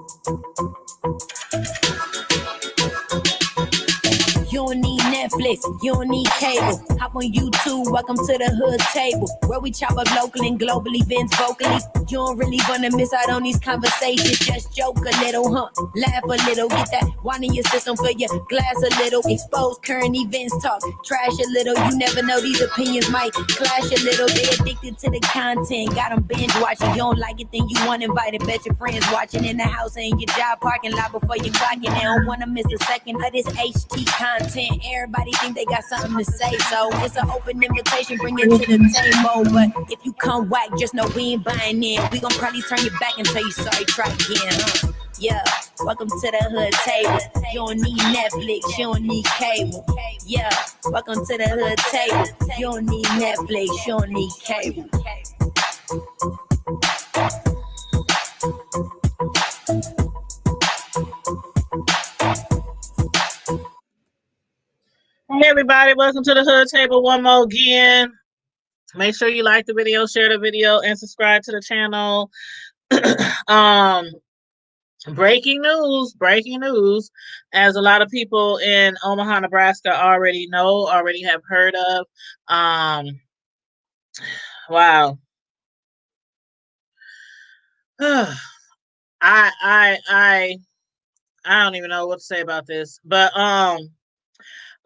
You don't need Netflix, you don't need cable. Hop on YouTube, welcome to the hood table, where we chop up local and global events vocally. You don't really wanna miss out on these conversations. Just joke a little, laugh a little, get that wine in your system, fill your glass a little. Expose current events, talk trash a little. You never know, these opinions might clash a little. They addicted to the content, got them binge watching. You don't like it, then you want invited. Bet your friends watching in the house and your job parking lot before you clock in. They don't wanna miss a second of this HT content. Everybody think they got something to say, so it's an open invitation, bring it to the table. But if you come whack, just know we ain't buying in. We gon' probably turn your back and tell you sorry, try again. Yeah, welcome to the hood table. You don't need Netflix, you don't need cable. Yeah, welcome to the hood table. You don't need Netflix, you don't need cable. Hey everybody, welcome to the Hood Table one more again. Make sure you like the video, share the video, and subscribe to the channel. Breaking news, as a lot of people in Omaha, Nebraska already have heard of. Wow. I don't even know what to say about this, but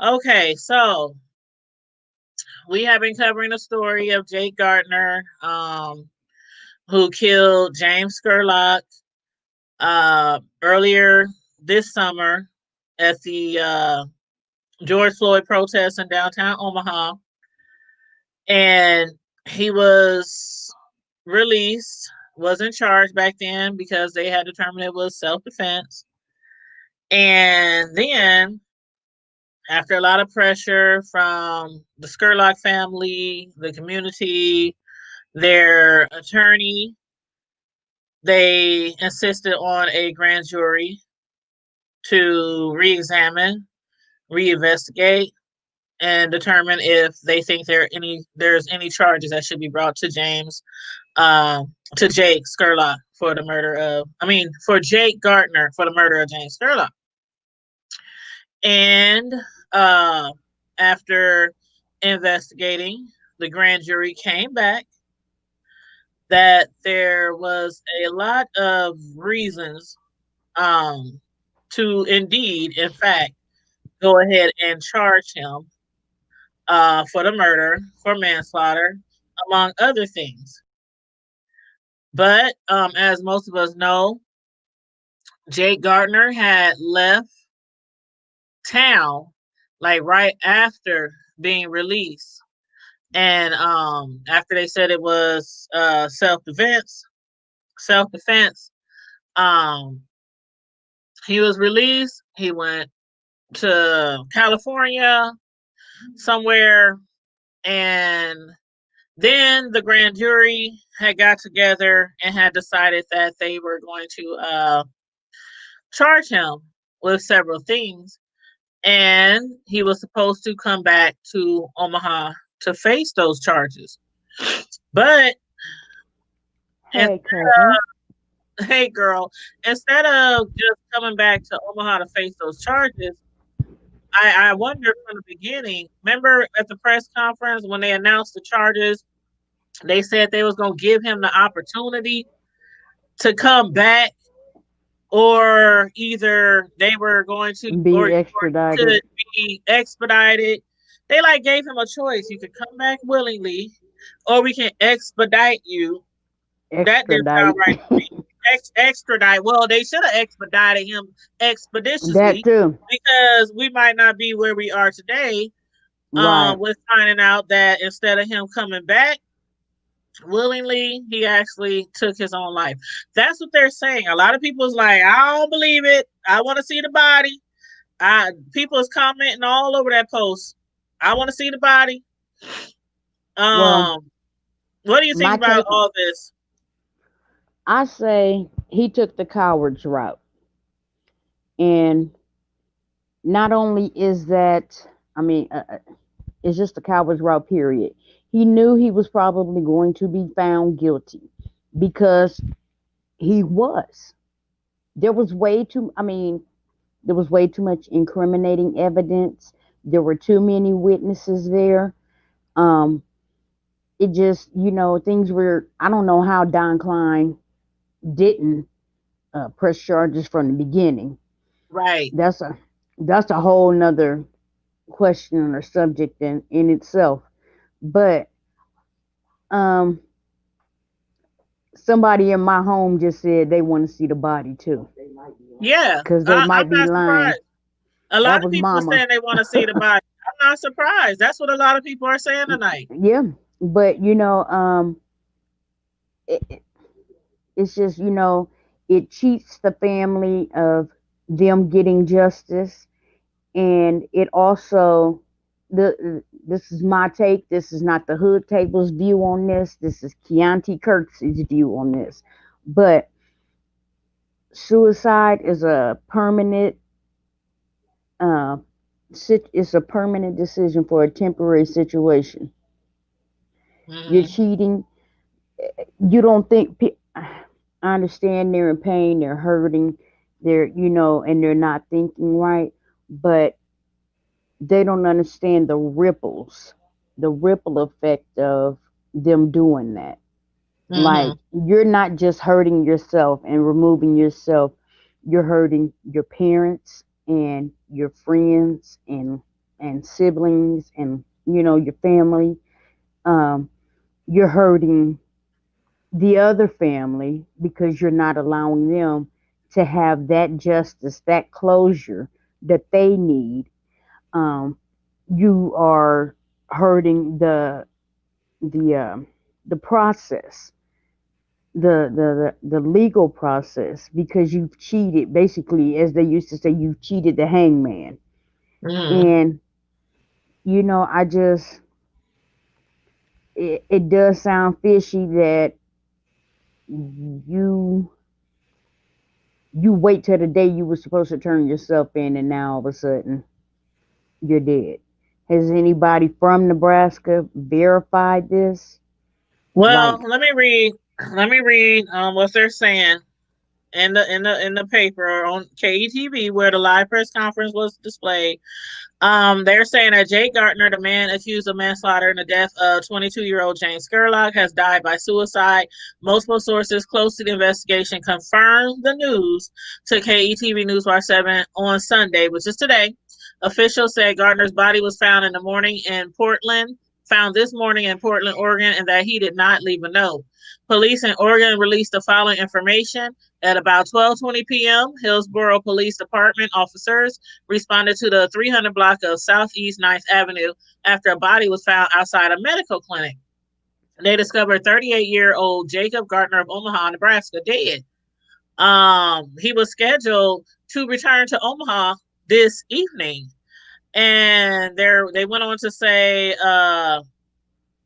okay, so we have been covering the story of Jake Gardner, who killed James Scurlock earlier this summer at the George Floyd protests in downtown Omaha. And he was released, wasn't charged back then because they had determined it was self-defense. And then, after a lot of pressure from the Scurlock family, the community, their attorney, they insisted on a grand jury to re-examine, reinvestigate, and determine if they think there's any charges that should be brought to Jake Scurlock for the murder of, for Jake Gardner for the murder of James Scurlock. And after investigating, the grand jury came back that there was a lot of reasons to indeed, in fact, go ahead and charge him for the murder, for manslaughter, among other things. But as most of us know, Jake Gardner had left town like right after being released. And after they said it was self-defense, he was released. He went to California somewhere, and then the grand jury had got together and had decided that they were going to charge him with several things, and he was supposed to come back to Omaha to face those charges. But Hey girl, instead of just coming back to Omaha to face those charges, I wondered from the beginning, remember at the press conference when they announced the charges, they said they was going to give him the opportunity to come back, or either they were going to be extradited. They like gave him a choice. You could come back willingly, or we can expedite you. That didn't sound right to me. Extradite. Well, they should have expedited him expeditiously. That too. Because we might not be where we are today. Right. With finding out that instead of him coming back willingly, he actually took his own life. That's what they're saying. A lot of people's like, I don't believe it. I want to see the body. People is commenting all over that post. I want to see the body. What do you think about all this? I say he took the coward's route. And not only is that, it's just a coward's route, period. He knew he was probably going to be found guilty because he was. there was way too. I mean, there was way too much incriminating evidence. There were too many witnesses there. Um, it just, things were. I don't know how Don Klein didn't press charges from the beginning. Right. That's a that's a whole nother question or subject in itself. But um, somebody in my home just said they want to see the body too, Yeah, because they I'm might be not lying. surprised. A That lot of was people are mama. saying they want to see the body. I'm not surprised. That's what a lot of people are saying tonight. Yeah, but it, it's just, it cheats the family of them getting justice, and it also, this is my take. This is not the Hood Table's view on this. This is Keontae Kurtz's view on this. But suicide is a permanent uh, it's a permanent decision for a temporary situation. You're Hmm. cheating. You don't think. I understand they're in pain. They're hurting. And they're not thinking right. But they don't understand the ripple effect of them doing that. Hmm. Like, you're not just hurting yourself and removing yourself, you're hurting your parents and your friends and siblings and your family. Um, you're hurting the other family because you're not allowing them to have that justice, that closure that they need. Um, you are hurting the the process, the legal process, because you've cheated. Basically, as they used to say, you've cheated the hangman. Hmm. And I just, it does sound fishy that you you wait till the day you were supposed to turn yourself in, and now all of a sudden you're dead. Has anybody from Nebraska verified this? Well, Like, let me read. Let me read what they're saying in the paper on KETV where the live press conference was displayed. They're saying that Jake Gardner, the man accused of manslaughter in the death of 22-year-old James Skurlock, has died by suicide. Multiple sources close to the investigation confirmed the news to KETV Newswire 7 on Sunday, which is today. Officials said Gardner's body was found this morning in Portland, Oregon, and that he did not leave a note. Police in Oregon released the following information. At about 12:20 p.m., Hillsborough Police Department officers responded to the 300 block of Southeast 9th Avenue after a body was found outside a medical clinic. They discovered 38-year-old Jacob Gardner of Omaha, Nebraska, dead. He was scheduled to return to Omaha this evening, and they went on to say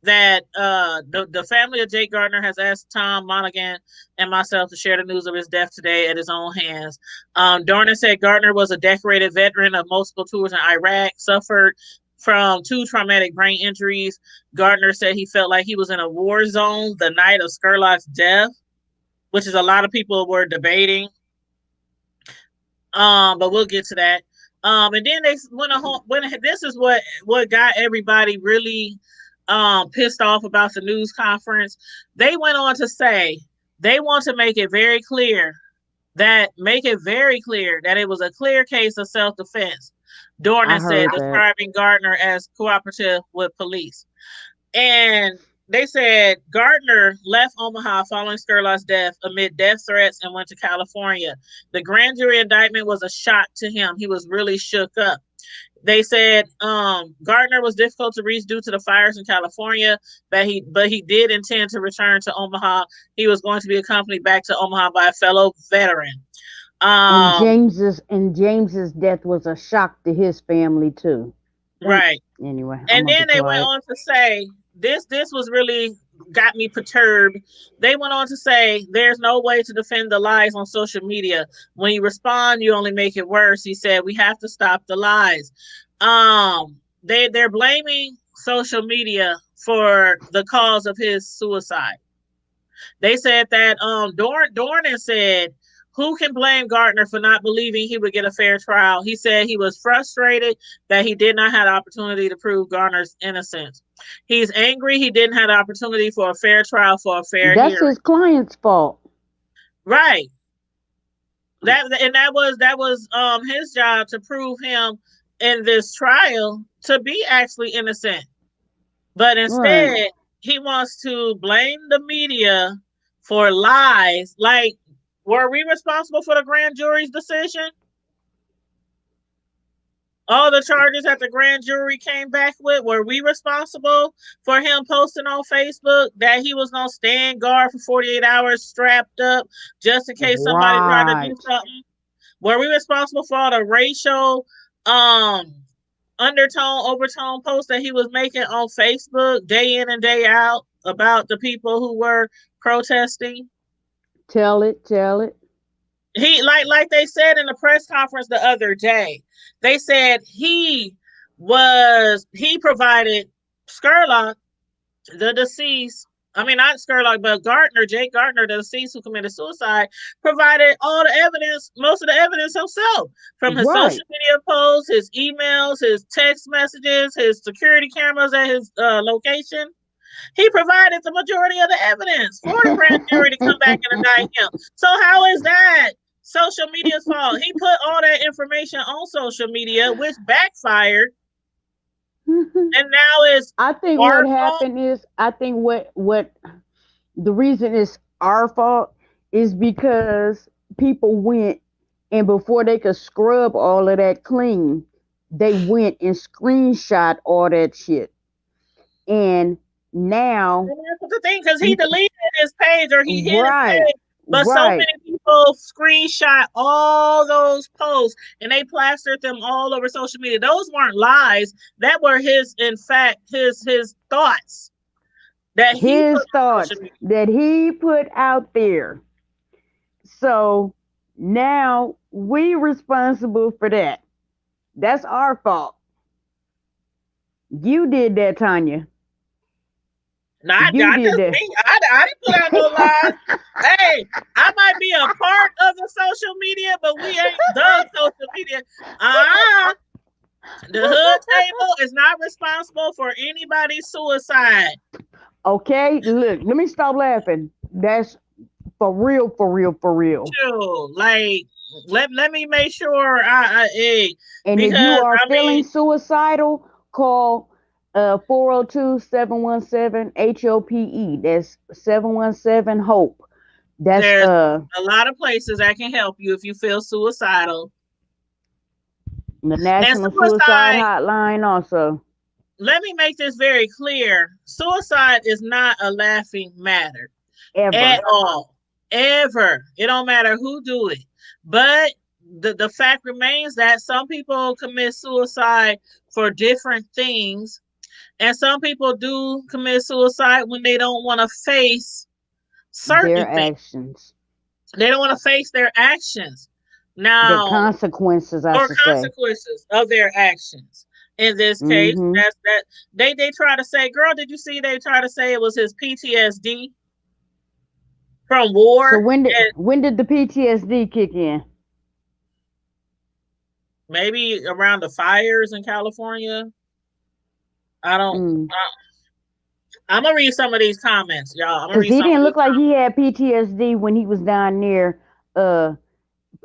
that the family of Jake Gardner has asked Tom Monaghan and myself to share the news of his death today at his own hands. Dornan said Gardner was a decorated veteran of multiple tours in Iraq, suffered from 2 traumatic brain injuries. Gardner said he felt like he was in a war zone the night of Skurlock's death, which is a lot of people were debating. But we'll get to that. And then they went a whole, when this is what got everybody really pissed off about the news conference. They went on to say they want to make it very clear that it was a clear case of self-defense. I Dornan said, heard that. describing Gardner as cooperative with police. And they said Gardner left Omaha following Skurlock's death amid death threats and went to California. The grand jury indictment was a shock to him. He was really shook up. They said Gardner was difficult to reach due to the fires in California, but he did intend to return to Omaha. He was going to be accompanied back to Omaha by a fellow veteran. And Um, James's death was a shock to his family too. Thank. right. Anyway, I'm And gonna be then they went quiet. on to say this was really got me perturbed. They went on to say there's no way to defend the lies on social media. When you respond, you only make it worse. He said we have to stop the lies. They're blaming social media for the cause of his suicide. They said that Dornan said Who can blame Gardner for not believing he would get a fair trial? He said he was frustrated that he did not have the opportunity to prove Gardner's innocence. He's angry he didn't have the opportunity for a fair trial, for a fair That's hearing. his client's fault. Right. That was his job to prove him in this trial to be actually innocent. But Right. instead, he wants to blame the media for lies. Like, were we responsible for the grand jury's decision? All the charges that the grand jury came back with, were we responsible for him posting on Facebook that he was going to stand guard for 48 hours strapped up just in case somebody tried to do Right. something? Were we responsible for all the racial um undertone, overtone posts that he was making on Facebook day in and day out about the people who were protesting? Tell it. Tell it. He like they said in the press conference the other day, they said he provided Skurlock, the deceased. I mean, not Skurlock, but Gardner, Jake Gardner, the deceased who committed suicide, provided all the evidence, most of the evidence himself, from his Right. social media posts, his emails, his text messages, his security cameras at his location. He provided the majority of the evidence for the grand jury to come back and indict him. So how is that social media's fault? He put all that information on social media, which backfired, and now it's I think our what fault. happened is, I think what the reason is our fault is because people went, and before they could scrub all of that clean, they went and screenshot all that shit. And now And that's the thing, because he you deleted his page or he hid his right, page, but so right. many people screenshot all those posts and they plastered them all over social media. Those weren't lies. That were his, in fact, his thoughts that he put His on social thoughts media. that he put out there. So now we responsible for that. That's our fault. You did that, Tanya. Not You did just that. me. I didn't put out no lies. Hey, I might be a part of the social media, but we ain't the social media. Uh-uh. The hood table is not responsible for anybody's suicide. Okay, look, let me stop laughing. That's for real, for real, for real. Too. Like, let me make sure And if you because are I feeling mean, suicidal, call 402-717 HOPE. That's 717 HOPE. That's there's a lot of places that can help you if you feel suicidal. the And National Suicide suicide, Hotline also. let me make this very clear. Suicide is not a laughing matter Ever. at all. Ever. It don't matter who do it. But the fact remains that some people commit suicide for different things. And some people do commit suicide when they don't want to face certain Their things. actions. They don't want to face their actions. The Now, consequences, I or should say. consequences of their actions. In this case, Mm-hmm. that's that they try to say, girl, did you see they try to say it was his PTSD from So war? And when did the PTSD kick in? maybe around the fires in California. I don't. Mm. I'm gonna read some of these comments, y'all. I'm gonna Because read he some of didn't these look like he comments. had PTSD when he was down there uh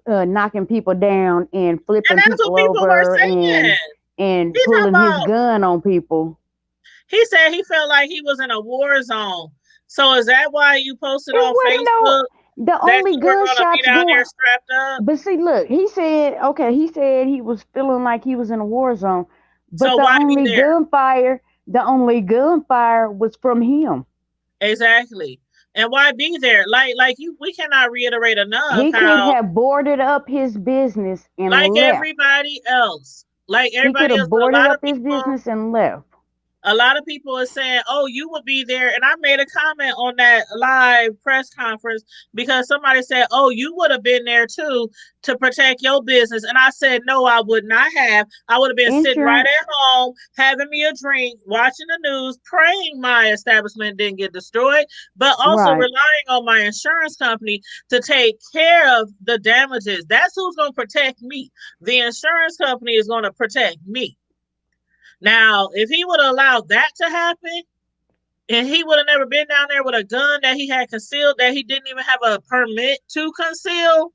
knocking people down and And flipping that's what people people were over saying. and He talking pulling his about. gun on people. He said he felt like he was in a war zone. So is that why you posted It on wasn't no Facebook the that only you were gonna be gunshots down there going. strapped up? But see, look, he said he was feeling like he was in a war zone. But So why be there? the only gunfire was from him. Exactly. And why be there? Like you, we cannot reiterate enough He could how, have boarded up his business and like left. everybody else, He could have a boarded lot up of his people, business and left. A lot of people are saying, "Oh, you would be there," and I made a comment on that live press conference because somebody said, "Oh, you would have been there too to protect your business," and I said, "No, I would not have. I would have been sitting right Insurance. at home, having me a drink, watching the news, praying my establishment didn't get destroyed, but also Right. relying on my insurance company to take care of the damages. That's who's going to protect me. The insurance company is going to protect me." Now, if he would have allowed that to happen, and he would have never been down there with a gun that he had concealed, that he didn't even have a permit to conceal,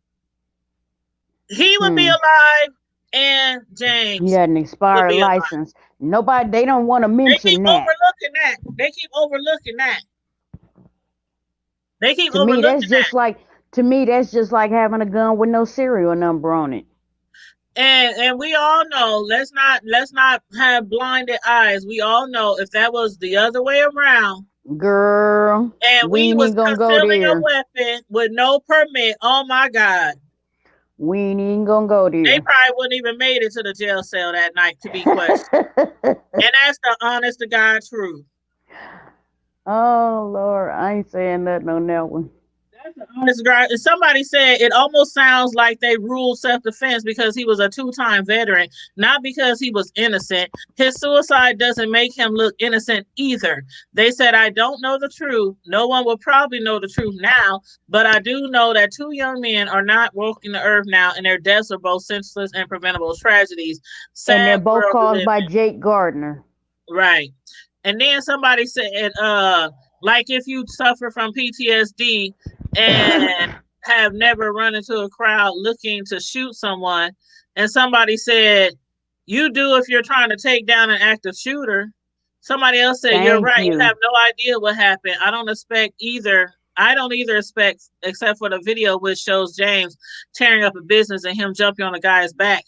he would be Hmm. alive, and He James had an would expired be alive. license. Nobody, they don't want to They keep mention that. overlooking that. They keep overlooking that. They keep To me, that's overlooking that. just like having a gun with no serial number on it. And we all know, let's not have blinded eyes. We all know if that was the other way around, Girl, and we we ain't was even gonna go concealing a there. weapon with no permit, oh my God. We ain't even gonna go They there. probably wouldn't even made it to the jail cell that night to be questioned. And that's the honest to God truth. Oh Lord, I ain't saying nothing on that one. That's the honest to God. And somebody said it almost sounds like they ruled self-defense because he was a two-time veteran, not because he was innocent. His suicide doesn't make him look innocent either. They said, I don't know the truth. No one will probably know the truth now, but I do know that two young men are not walking the earth now, and their deaths are both senseless and preventable tragedies. And they're Sad both world to caused live by in. Jake Gardner. Right. And then somebody said, like if you suffer from PTSD and have never run into a crowd looking to shoot someone, and somebody said, you do if you're trying to take down an active shooter. Somebody else said, you're Thank right. You you. have no idea what happened. I don't either expect, except for the video which shows James tearing up a business and him jumping on a guy's back.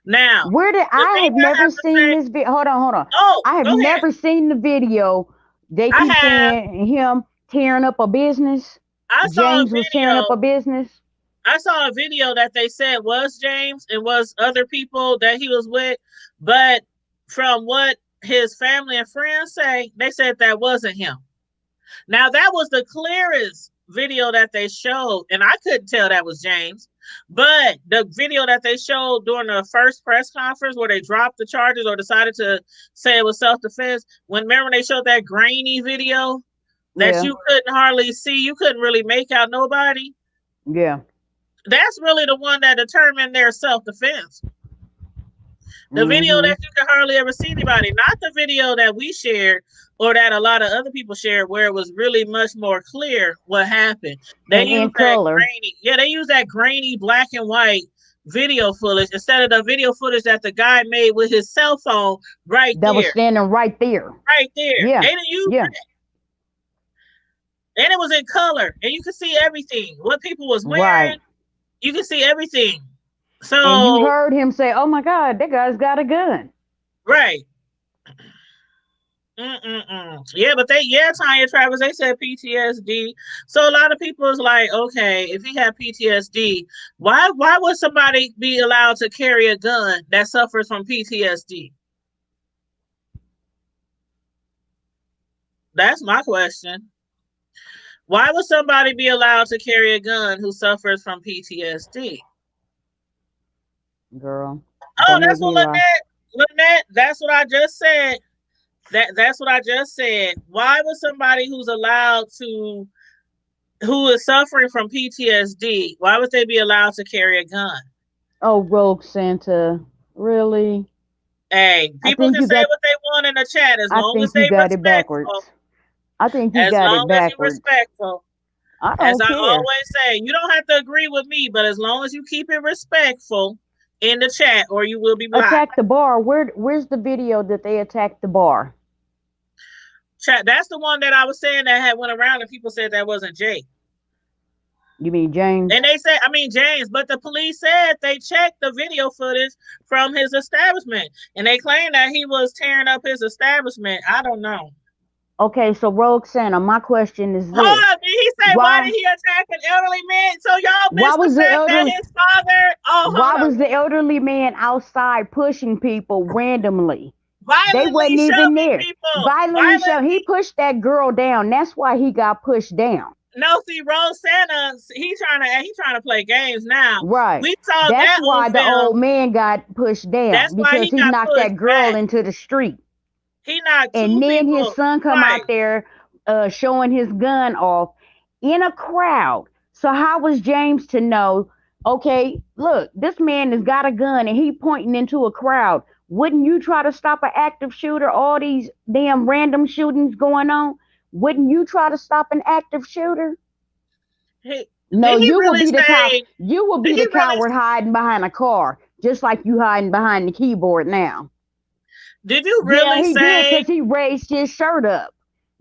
Now, Where did the I thing have I never have to seen say, this video? Hold on. oh, I have go ahead. never seen the video. They I keep have. saying him tearing up a business. I saw a James was tearing up video. a business. I saw a video that they said was James and was other people that he was with, but from what his family and friends say, they said that wasn't him. Now that was the clearest video that they showed, and I couldn't tell that was James. But the video that they showed during the first press conference where they dropped the charges or decided to say it was self-defense, when remember they showed that grainy video that Yeah, you couldn't hardly see, you couldn't really make out nobody. yeah. That's really the one that determined their self-defense. The video Mm-hmm. that you can hardly ever see anybody, not the video that we shared or that a lot of other people shared where it was really much more clear what happened. They And in used that color. grainy, they used that grainy black and white video footage instead of the video footage that the guy made with his cell phone right That was there. standing right there. Right there. Yeah, They didn't use yeah. that. And it was in color. And you could see everything. What people was Right. wearing, you could see everything. And you So, heard him say, "Oh my God, that guy's got a gun." right. Yeah, but Tanya Travis, they said PTSD. So a lot of people is like, okay, if he had PTSD, why would somebody be allowed to carry a gun that suffers from PTSD? That's my question. Why would somebody be allowed to carry a gun who suffers from PTSD? Girl, Oh, don't make that's what me lie. Lynette, that's what I just said. That's what I just said. Why would somebody who is suffering from PTSD, why would they be allowed to carry a gun? Oh, Rogue Santa, really? Hey, I people think can you say got. what they want in the chat as I long as think you they got it respectful. backwards. I think you As got it long as you backwards. respectful. I As don't I care. always say, you don't have to agree with me, but as long as you keep it respectful in the chat or you will be blocked. Attack the bar. Where's the video that they attacked the bar? Chat, that's the one that I was saying that had went around and people said that wasn't Jake. You mean James? And they said, James, but the police said they checked the video footage from his establishment and they claimed that he was tearing up his establishment. I don't know. Okay, so Rogue Santa, my question is Hold this: on, did he say why did Why? he attack an elderly man? So y'all Why missed the was the fact that elderly? his father. Oh, Why hold on. was the elderly man outside pushing people randomly? They Violently wasn't even shoving there. people. Violently shoved. He pushed that girl down. That's why he got pushed down. No, see, Rosanna, he trying to play games now. Right. We saw That's that on why the film. old man got pushed That's down why because he he got knocked pushed that girl back. into the street. He knocked And two then his people son come twice. out there showing his gun off in a crowd. So how was James to know, okay, look, this man has got a gun and he pointing into a crowd. Wouldn't you try to stop an active shooter? All these damn random shootings going on. Wouldn't you try to stop an active shooter? Did No, he you will really be the cow. say? You will Did be he the really? coward hiding behind a car, just like you hiding behind the keyboard now. Did you Yeah, really he did say? because he raised his shirt up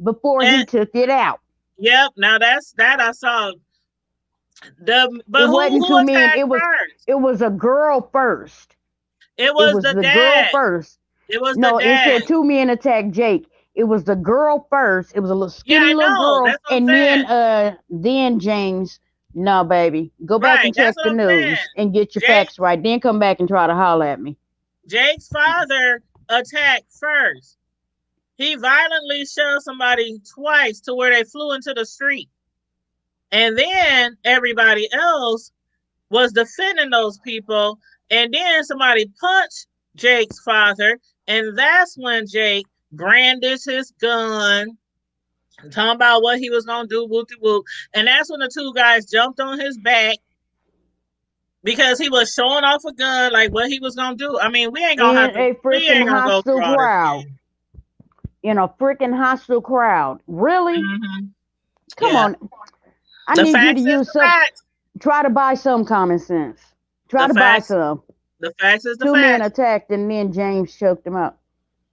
before he And took it out. yep. Now that's that I saw. But It who wasn't who two men. attacked first? It was a girl first. It It was was the the girl dad. first. It was the No, it dad. said two men attacked Jake. It was the girl first. It was a little Yeah, skinny I little know. girl, That's what I'm and saying. then James. No, baby, go back Right. and That's check what the I'm saying. news and get your Jake facts right. Then come back and try to holler at me. Jake's father attacked first. He violently shoved somebody twice to where they flew into the street. And then everybody else was defending those people. And then somebody punched Jake's father. And that's when Jake brandished his gun, talking about what he was going to do, whoop whoop. And that's when the two guys jumped on his back because he was showing off a gun, like what he was going to do. I mean, In a we freaking ain't going to go through hostile all this crowd. again. In a freaking hostile crowd. Really? Mm-hmm. Come Yeah. on. I The need you to facts is use the some. facts. Try to buy some common sense. Try The to buy facts. some. The facts is the Two men facts. attacked and then James choked him out.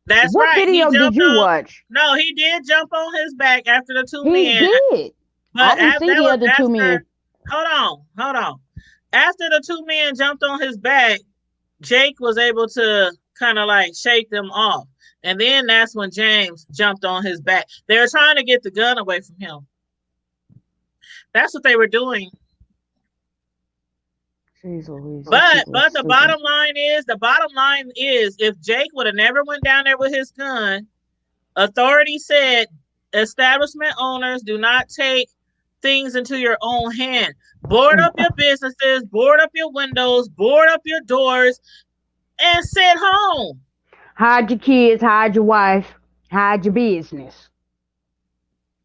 That's What right. He video did jumped you on. watch? No, he did jump on his back after the two He men. did. I But didn't see that the was other two after. men. Hold on. After the two men jumped on his back, Jake was able to kind of like shake them off. And then that's when James jumped on his back. They were trying to get the gun away from him. That's what they were doing. Jeez Louise, these But people are but the stupid. bottom line is if Jake would have never went down there with his gun, authorities said establishment owners do not take things into your own hand. Board up your businesses, board up your windows, board up your doors, and sit home. Hide your kids, hide your wife, hide your business,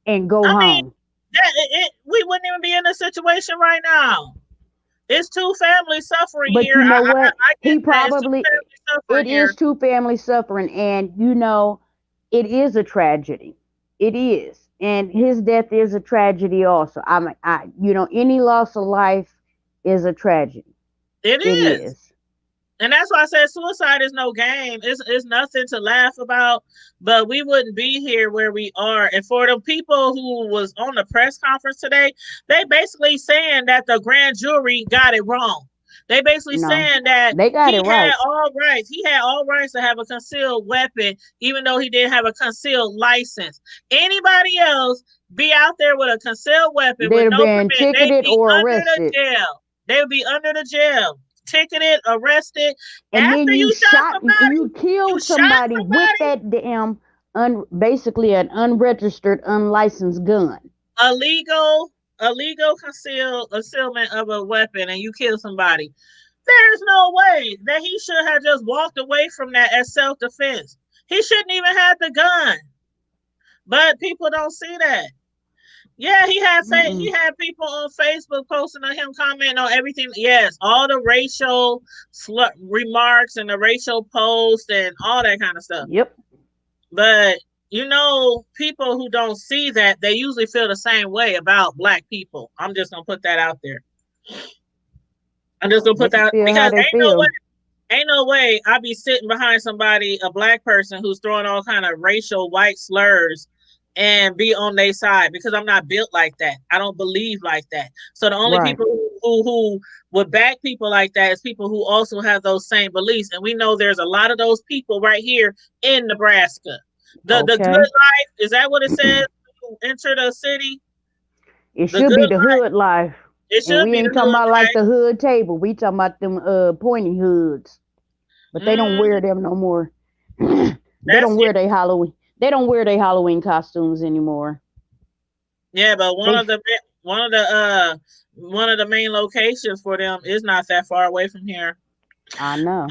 and go I mean, home. we wouldn't even be in this situation right now. It's two families suffering But here. you know what? I He get that. It's two probably, families suffering it here. is two families suffering, and you know, it is a tragedy. It is, and his death is a tragedy also. Any loss of life is a tragedy. It It is. is. And that's why I said suicide is no game. It's nothing to laugh about, but we wouldn't be here where we are. And for the people who was on the press conference today, they basically saying that the grand jury got it wrong. They basically No, saying that they got it he had right. all rights. He had all rights to have a concealed weapon, even though he didn't have a concealed license. Anybody else be out there with a concealed weapon with They'd have no been permit, they'd ticketed be or under the arrested. jail. They would be under the jail, ticketed, arrested. And then After you shot you somebody, you killed shot somebody with somebody. that damn basically an unregistered, unlicensed gun. Illegal concealment of a weapon, and you kill somebody. There's no way that he should have just walked away from that as self-defense. He shouldn't even have the gun. But people don't see that. Yeah, he had people on Facebook posting on him, commenting on everything. Yes, all the racial remarks and the racial posts and all that kind of stuff. Yep. But people who don't see that, they usually feel the same way about black people. I'm just gonna put that out there. I'm just gonna They put can that feel how because they feel. ain't no way I be sitting behind somebody, a black person who's throwing all kind of racial white slurs and be on their side because I'm not built like that. I don't believe like that. So the only Right. people who would back people like that is people who also have those same beliefs. And we know there's a lot of those people right here in Nebraska. The good Okay. life, is that what it says to enter the city? It The should good be the life. hood life. It And should we be the ain't talking hood about like life. the hood table. We talking about them pointy hoods. But they don't wear them no more. They That's don't wear their Halloween. They don't wear their Halloween costumes anymore. yeah, but They, one of the main locations for them is not that far away from here. I know.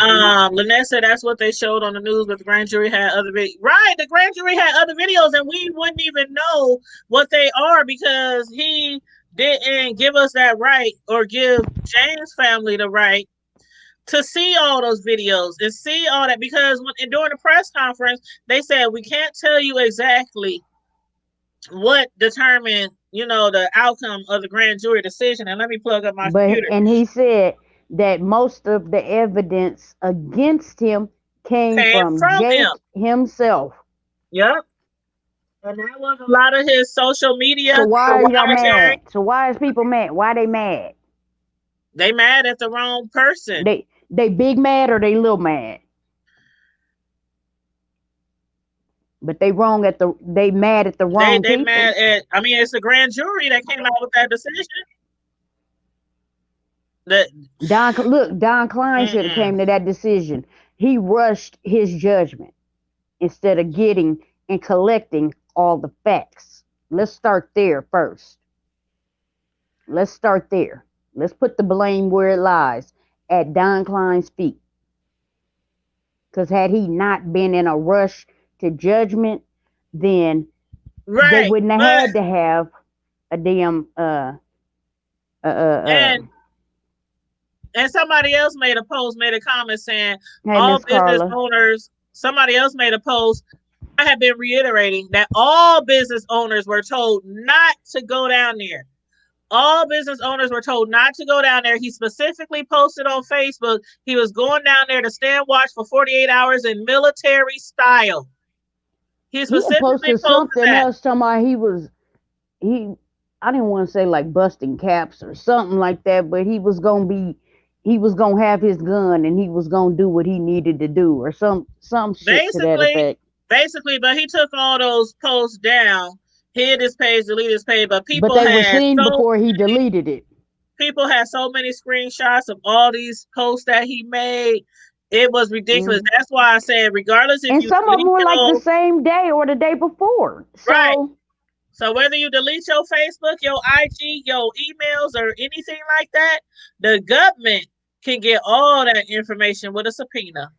Lynette said that's what they showed on the news, but the grand jury had other right. The grand jury had other videos, and we wouldn't even know what they are because he didn't give us that right or give James' family the right to see all those videos and see all that because during the press conference they said we can't tell you exactly what determined the outcome of the grand jury decision. And let me plug up my But computer. and he said that most of the evidence against him came Came from from him. Jake himself. Yep. And that was a lot of his social So media why are y'all commentary. mad? So why is people mad? Why they mad? They mad at the wrong person. They big mad or they little mad? But they mad at the wrong They people. mad at. I mean, it's the grand jury that came out with that decision. That Don Klein should have came to that decision. He rushed his judgment instead of getting and collecting all the facts. Let's start there first. Let's start there. Let's put the blame where it lies, at Don Klein's feet. Because had he not been in a rush to judgment, then they right, wouldn't have had to have a damn and somebody else made a comment saying hey, all Miss business Carla. owners. Somebody else made a post. I have been reiterating that all business owners were told not to go down there. All business owners were told not to go down there. He specifically posted on Facebook he was going down there to stand watch for 48 hours in military style. He specifically posted posted something that. else talking about he I didn't want to say like busting caps or something like that, but he was gonna have his gun and he was gonna do what he needed to do or some shit to that effect. Basically, but he took all those posts down, hid his page, deleted his page, but But they were seen before he deleted it. People had so many screenshots of all these posts that he made. It was ridiculous. That's why I said, regardless if and you some of them were like the your same day or the day before. right. So So whether you delete your Facebook, your IG, your emails, or anything like that, the government can get all that information with a subpoena.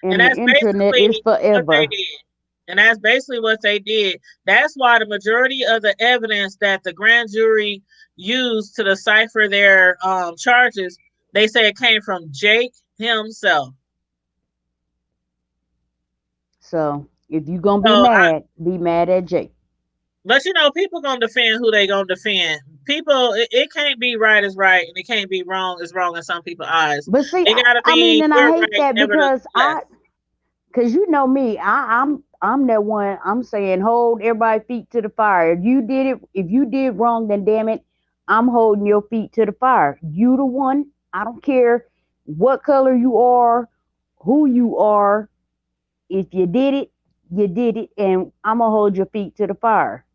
And and the that's internet basically is what they forever. did. And that's basically what they did. That's why the majority of the evidence that the grand jury used to decipher their charges, they say it came from Jake himself. So if you're gonna So be mad at Jake. but people gonna defend who they gonna defend. People, it can't be right is right, and it can't be wrong is wrong in some people's eyes. But see, It gotta I mean, be and I your hate right, that because nevertheless. because you know me, I'm that one. I'm saying hold everybody's feet to the fire. If you did wrong, then damn it, I'm holding your feet to the fire. You the one. I don't care what color you are, who you are. If you did it, you did it, and I'm gonna hold your feet to the fire.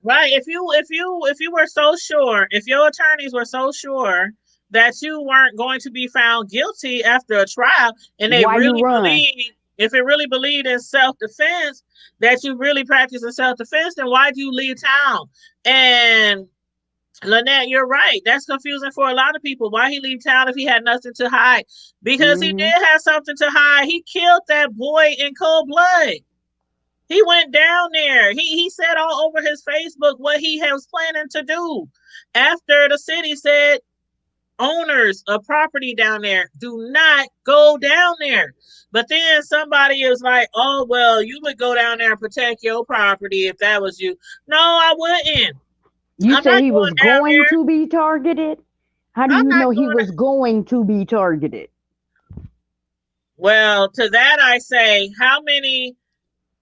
Right. If you were so sure, if your attorneys were so sure that you weren't going to be found guilty after a trial, and they Why you really run? believe, if it really believed in self-defense, that you really practice in self-defense, then why do you leave town? And Lynette, you're right. That's confusing for a lot of people. Why he leave town if he had nothing to hide? Because he did have something to hide. He killed that boy in cold blood. He went down there. He said all over his Facebook what he was planning to do. After the city said owners of property down there do not go down there. But then somebody is like, oh, well, you would go down there and protect your property if that was you. No, I wouldn't. You I'm say not he going was down going there. to be targeted? How do I'm you not know he going to. was going to be targeted? Well, to that I say, how many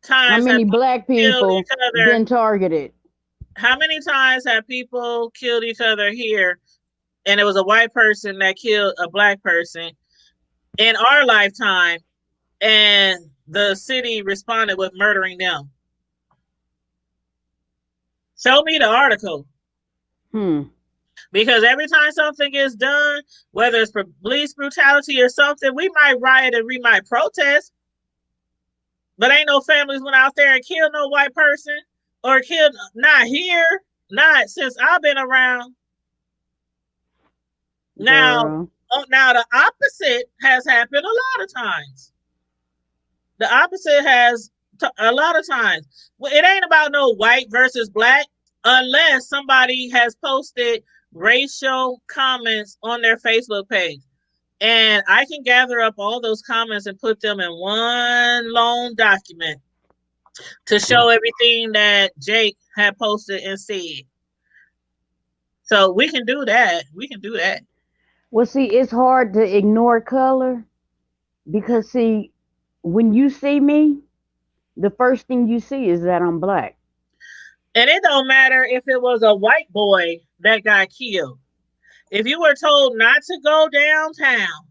How times have many black people killed people each other? been targeted? How many times have people killed each other here? And it was a white person that killed a black person in our lifetime, and the city responded with murdering them. Show me the article. Because every time something is done, whether it's police brutality or something, we might riot and we might protest. But ain't no families went out there and killed no white person or killed, not here, not since I've been around. Now, Girl. now the opposite has happened a lot of times. The opposite has a lot of times. Well, it ain't about no white versus black unless somebody has posted racial comments on their Facebook page. And I can gather up all those comments and put them in one long document to show everything that Jake had posted and said. So we can do that. We can do that. Well, see, it's hard to ignore color because, see, when you see me, the first thing you see is that I'm black. And it don't matter if it was a white boy that got killed. If you were told not to go downtown,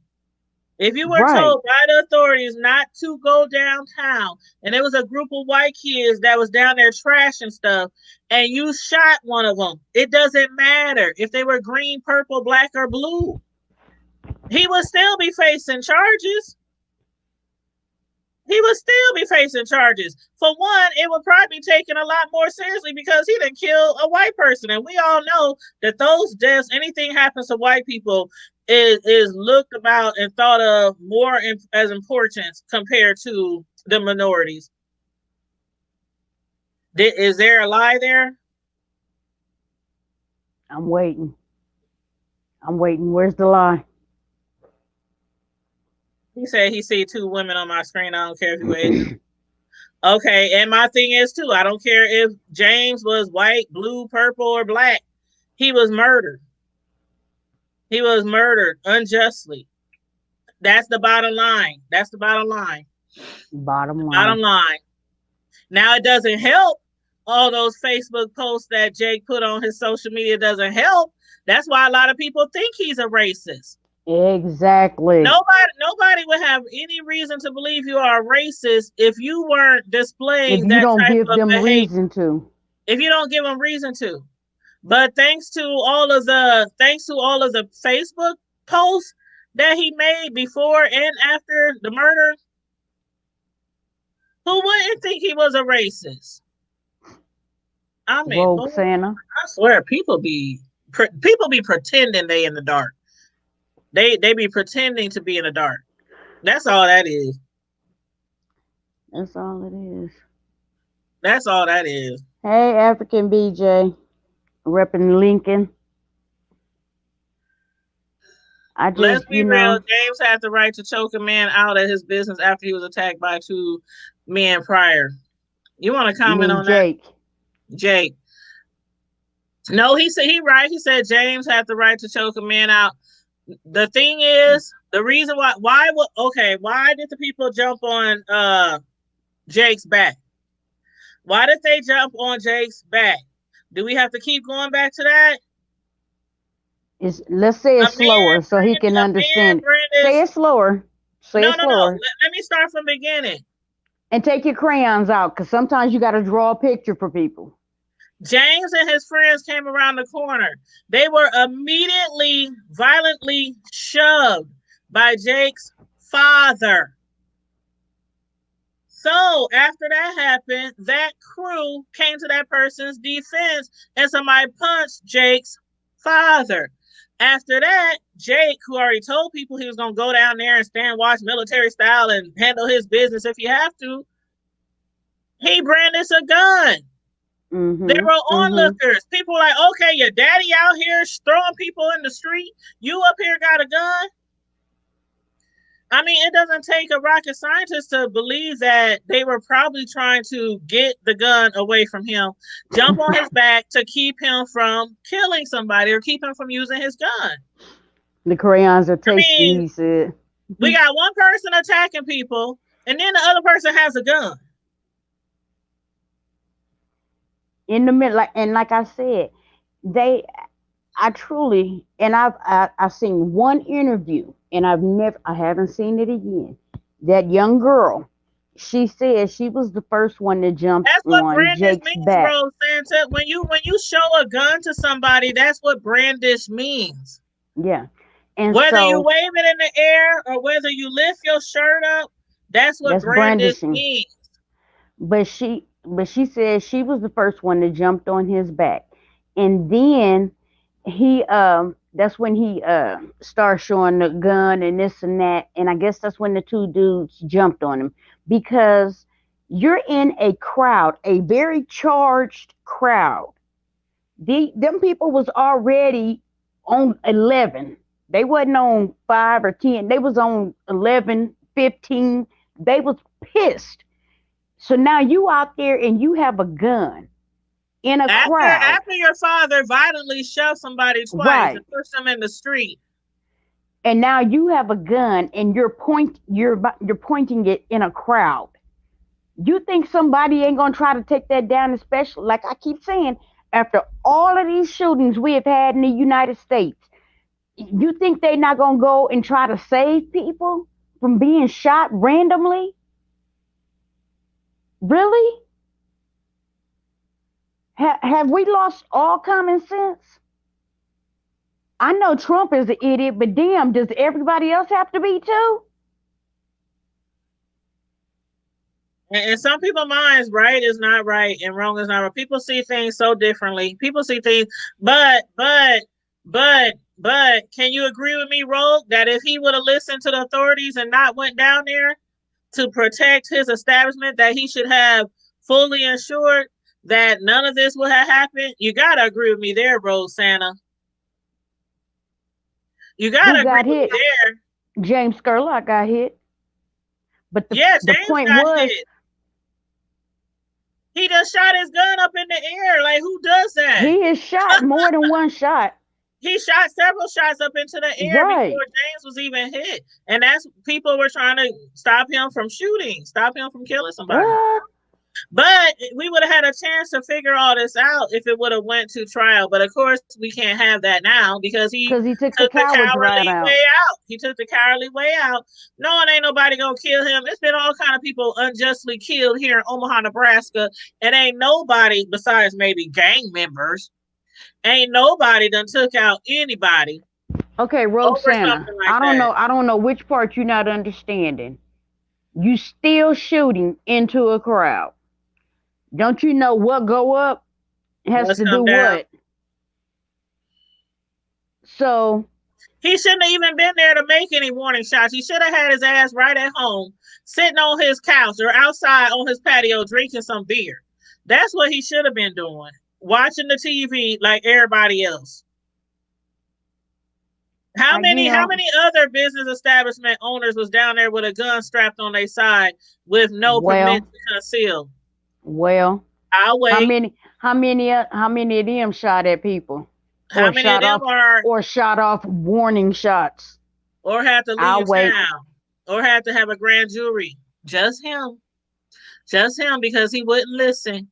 if you were Right. told by the authorities not to go downtown, and there was a group of white kids that was down there trashing stuff, and you shot one of them, it doesn't matter if they were green, purple, black, or blue. He would still be facing charges. He would still be facing charges. For one, it would probably be taken a lot more seriously because he didn't kill a white person. And we all know that those deaths, anything happens to white people, is looked about and thought of more as importance compared to the minorities. Is there a lie there? I'm waiting. I'm waiting. Where's the lie? He said he see two women on my screen. I don't care if you ate. Okay, and my thing is too, I don't care if James was white, blue, purple, or black. He was murdered. He was murdered unjustly. That's the bottom line. That's the bottom line. Bottom line. Bottom line. Now, it doesn't help all those Facebook posts that Jake put on his social media doesn't help. That's why a lot of people think he's a racist. Exactly. Nobody would have any reason to believe you are a racist if you weren't displaying If you that don't type give of them behavior. reason to. If you don't give them reason to. But thanks to all of the Facebook posts that he made before and after the murder, who wouldn't think he was a racist? I mean, Rogue Santa. I swear, people be pretending they in the dark. They be pretending to be in the dark. That's all that is. That's all it is. That's all that is. Hey, African BJ, repping Lincoln. Let's be real. James had the right to choke a man out of his business after he was attacked by two men prior. You want to comment on Jake. that? Jake. No, he said right. He said James had the right to choke a man out. The thing is, the reason why did the people jump on Jake's back? Why did they jump on Jake's back? Do we have to keep going back to that? Let's say it slower so he can understand. Say it slower. No. Let me start from the beginning. And take your crayons out, because sometimes you got to draw a picture for people. James and his friends came around the corner. They were immediately violently shoved by Jake's father. So after that happened, that crew came to that person's defense and somebody punched Jake's father. After that, Jake, who already told people he was going to go down there and stand watch military style and handle his business if he have to, he brandished a gun. Mm-hmm, there were onlookers. People were like, okay, your daddy out here throwing people in the street. You up here got a gun? I mean, it doesn't take a rocket scientist to believe that they were probably trying to get the gun away from him, jump on his back to keep him from killing somebody or keep him from using his gun. The crayons are tasty, he said. We got one person attacking people, and then the other person has a gun. In the middle, like I said, I've seen one interview, and I haven't seen it again. That young girl, she said she was the first one to jump on Jake's back. Bro, Santa. When you show a gun to somebody, that's what brandish means. Yeah. And whether you wave it in the air or whether you lift your shirt up, that's what brandish means. But she said she was the first one that jumped on his back. And then he that's when he started showing the gun and this and that. And I guess that's when the two dudes jumped on him, because you're in a crowd, a very charged crowd. Them people was already on 11. They wasn't on 5 or 10. They was on 11, 15. They was pissed. So now you out there and you have a gun in a crowd. After your father violently shoved somebody twice Right. and pushed them in the street. And now you have a gun and you're pointing it in a crowd. You think somebody ain't gonna try to take that down, especially like I keep saying, after all of these shootings we have had in the United States, you think they're not gonna go and try to save people from being shot randomly? Really? Have we lost all common sense? I know Trump is an idiot, but damn, does everybody else have to be too? And some people's minds, right is not right and wrong is not right. People see things so differently. People see things, but can you agree with me, Rogue, that if he would have listened to the authorities and not went down there to protect his establishment, that he should have fully ensured that none of this would have happened? You gotta agree with me there, Rogue Santa. You gotta agree with me there. James Scurlock got hit. But James the point got was, hit. He just shot his gun up in the air. Like, who does that? He has shot more than one shot. He shot several shots up into the air before James was even hit. And that's people were trying to stop him from shooting, stop him from killing somebody. But we would have had a chance to figure all this out if it would have went to trial. But of course, we can't have that now because he took the cowardly way out. He took the cowardly way out. Knowing ain't nobody gonna kill him. It's been all kind of people unjustly killed here in Omaha, Nebraska, and ain't nobody besides maybe gang members. Ain't nobody done took out anybody. Okay, Rogue Santa. Like I don't know which part you're not understanding. You still shooting into a crowd. Don't you know what go up has to do down. What? So he shouldn't have even been there to make any warning shots. He should have had his ass right at home, sitting on his couch or outside on his patio drinking some beer. That's what he should have been doing. Watching the TV like everybody else. How many other business establishment owners was down there with a gun strapped on their side with no permit to conceal? Well, I'll wait. How many of them shot at people? How many of them or shot off warning shots? Or had to leave town? Or had to have a grand jury? Just him. Just him, because he wouldn't listen.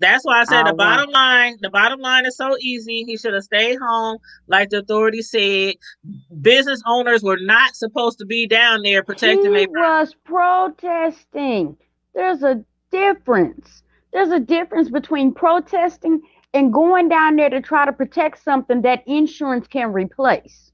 That's why I said the bottom line is so easy. He should have stayed home, like the authorities said. Business owners were not supposed to be down there protecting their property. He was protesting. There's a difference. There's a difference between protesting and going down there to try to protect something that insurance can replace.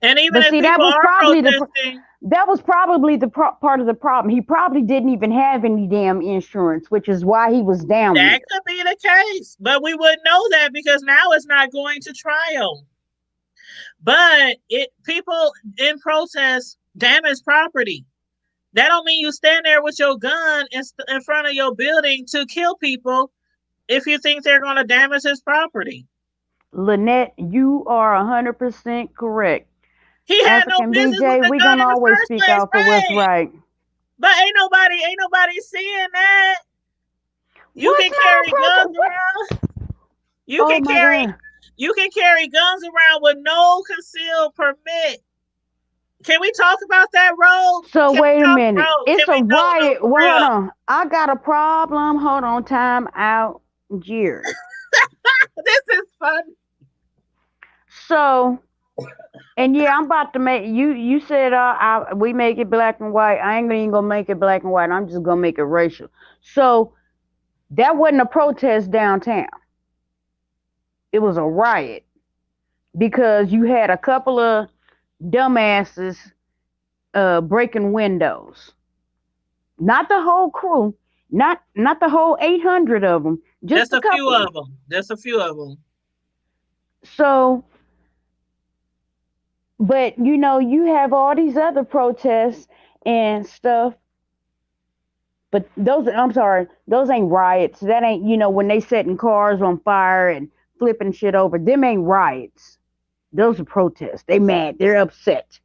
And even if people are protesting, that was probably the part of the problem. He probably didn't even have any damn insurance, which is why he was down there. That could be the case, but we wouldn't know that because now it's not going to trial. But people in protest damage property. That don't mean you stand there with your gun in front of your building to kill people if you think they're going to damage his property. Lynette, you are 100% correct. He had no business with the gun in the first place, out for what's right. But ain't nobody seeing that. You can carry guns around. You can carry guns around with no concealed permit. Can we talk about that, Road? So wait a minute. It's a riot. Hold on. I got a problem. Hold on. Time out. Jerry. This is fun. So, and yeah, I'm about to make you said we make it black and white. I ain't even gonna make it black and white. I'm just gonna make it racial. So that wasn't a protest downtown. It was a riot because you had a couple of dumbasses breaking windows. Not the whole crew, not the whole 800 of them, just Just a a few couple. of them. Just a few of them. So, but you have all these other protests and stuff. But I'm sorry, those ain't riots. That ain't, when they setting cars on fire and flipping shit over. Them ain't riots. Those are protests. They mad. They're upset.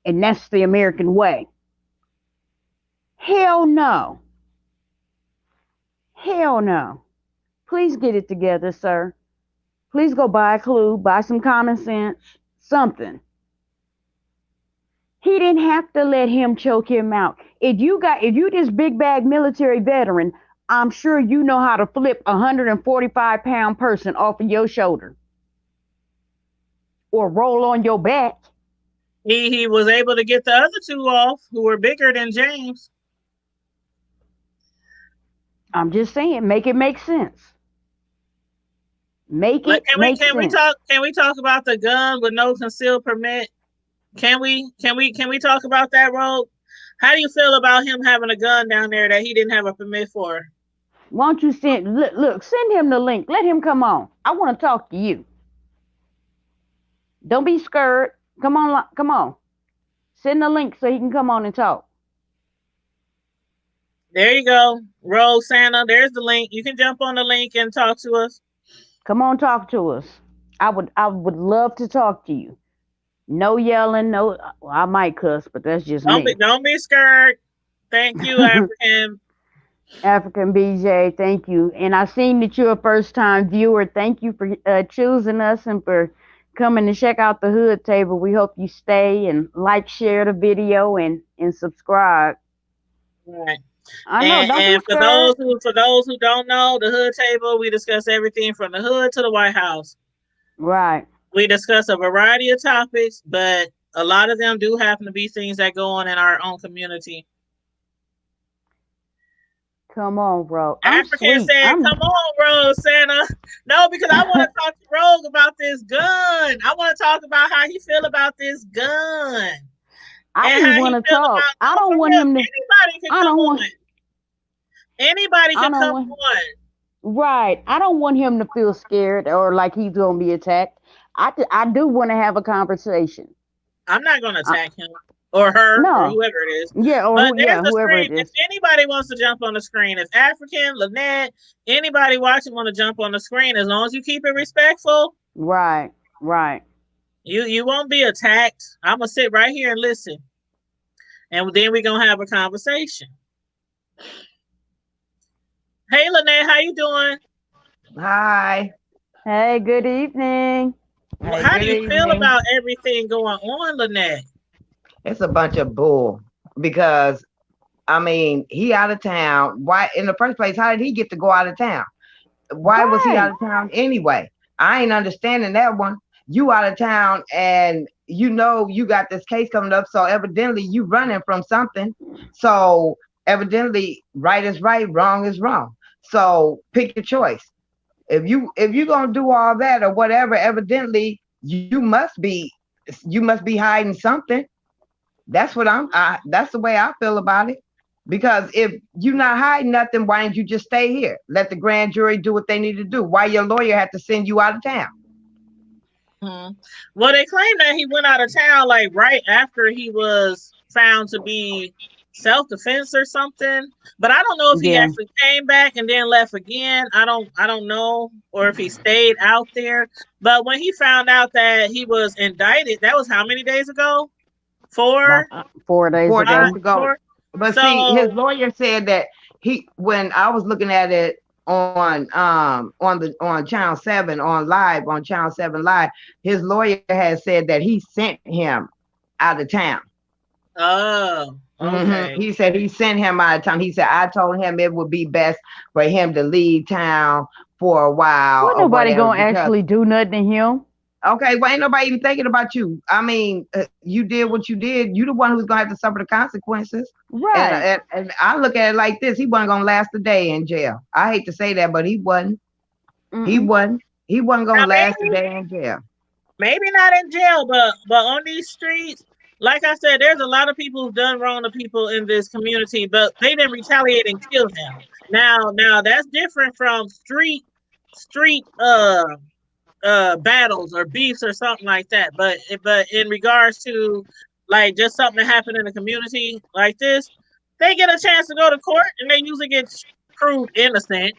And that's the American way. Hell no. Hell no. Please get it together, sir. Please go buy a clue, buy some common sense, something. He didn't have to let him choke him out. If you this big bag military veteran, I'm sure you know how to flip a 145-pound person off of your shoulder or roll on your back. He was able to get the other two off who were bigger than James. I'm just saying, make it make sense. Make Like, it make sense. can we talk about the gun with no concealed permit? Can we talk about that, Rogue? How do you feel about him having a gun down there that he didn't have a permit for? Why don't you send him the link. Let him come on. I want to talk to you. Don't be scared. Come on, come on. Send the link so he can come on and talk. There you go, Rogue Santa. There's the link. You can jump on the link and talk to us. Come on, talk to us. I would love to talk to you. No yelling, no. Well, I might cuss, but that's just me. Don't be scared. Thank you, African. African BJ, thank you. And I seen that you're a first time viewer. Thank you for choosing us and for coming to check out the Hood Table. We hope you stay and like, share the video, and subscribe. Right. I know, don't be And scared. for those who don't know, the Hood Table, we discuss everything from the hood to the White House. Right. We discuss a variety of topics, but a lot of them do happen to be things that go on in our own community. Come on, bro. I'm African sweet. said, "Come on, Rogue Santa." No, because I want to talk to Rogue about this gun. I want to talk about how he feel about this gun. I And just how he want to feel talk. about, I no, don't for want real, him to. anybody can I come don't on. want. Anybody I can don't come want. on. Right. I don't want him to feel scared or like he's gonna be attacked. I do want to have a conversation. I'm not going to attack him or her or No. whoever it is. Yeah. Or But there's yeah, the whoever screen. it If is. anybody wants to jump on the screen, if African, Lynette, anybody watching want to jump on the screen, as long as you keep it respectful, Right. Right. you won't be attacked. I'm gonna sit right here and listen, and then we're gonna have a conversation. Hey, Lynette, how you doing? Hi. Hey. Good evening. Hey, How do good you feel evening. about everything going on, Lynette? It's a bunch of bull because I mean he out of town. Why in the first place, how did he get to go out of town? Why was he out Right. of town anyway? I ain't understanding that one. You out of town and you got this case coming up, so evidently you running from something. So evidently right is right, wrong is wrong. So pick your choice. If you gonna do all that or whatever, evidently you must be hiding something. That's the way I feel about it. Because if you're not hiding nothing, why didn't you just stay here? Let the grand jury do what they need to do. Why your lawyer had to send you out of town? Hmm. Well, they claim that he went out of town like right after he was found to be self-defense or something. But I don't know if he Yeah. actually came back and then left again. I don't know, or if he stayed out there. But when he found out that he was indicted, that was how many days ago? About 4, 4 days 4 days ago. 5, ago. 4. But see, his So lawyer said that when I was looking at it on channel 7 on channel 7 live, his lawyer had said that he sent him out of town. oh, okay. He said he sent him out of town. He said, I told him it would be best for him to leave town for a while What or nobody whatever. gonna Because, actually do nothing to him? okay, well, ain't nobody even thinking about you. I mean, you did what you did. You the one who's going to have to suffer the consequences. And, Right. and, and I look at it like this. He wasn't going to last a day in jail. I hate to say that, but he wasn't. He Mm-mm. wasn't. He wasn't going Now to last a day in jail. maybe not in jail, but on these streets, like I said, there's a lot of people who've done wrong to people in this community, but they didn't retaliate and kill him. Now that's different from street battles or beefs or something like that. But in regards to like just something that happened in the community like this, they get a chance to go to court and they usually get proved innocent.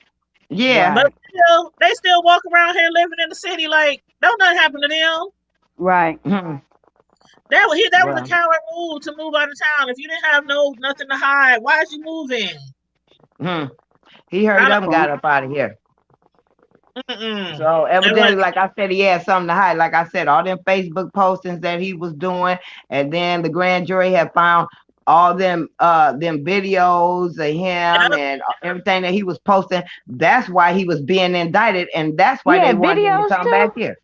Yeah. But still, they still walk around here living in the city like don't nothing happen to them. Right. Mhm. That was a Well, coward move to move out of town. If you didn't have nothing to hide, why is you moving? he I hurried don't. up and got up out of here. Mm-mm. So It evidently, was, like I said, he had something to hide. Like I said, all them Facebook postings that he was doing, and then the grand jury had found all them videos of him yep, and everything that he was posting. That's why he was being indicted, and that's He why they had wanted him to videos come back too. here.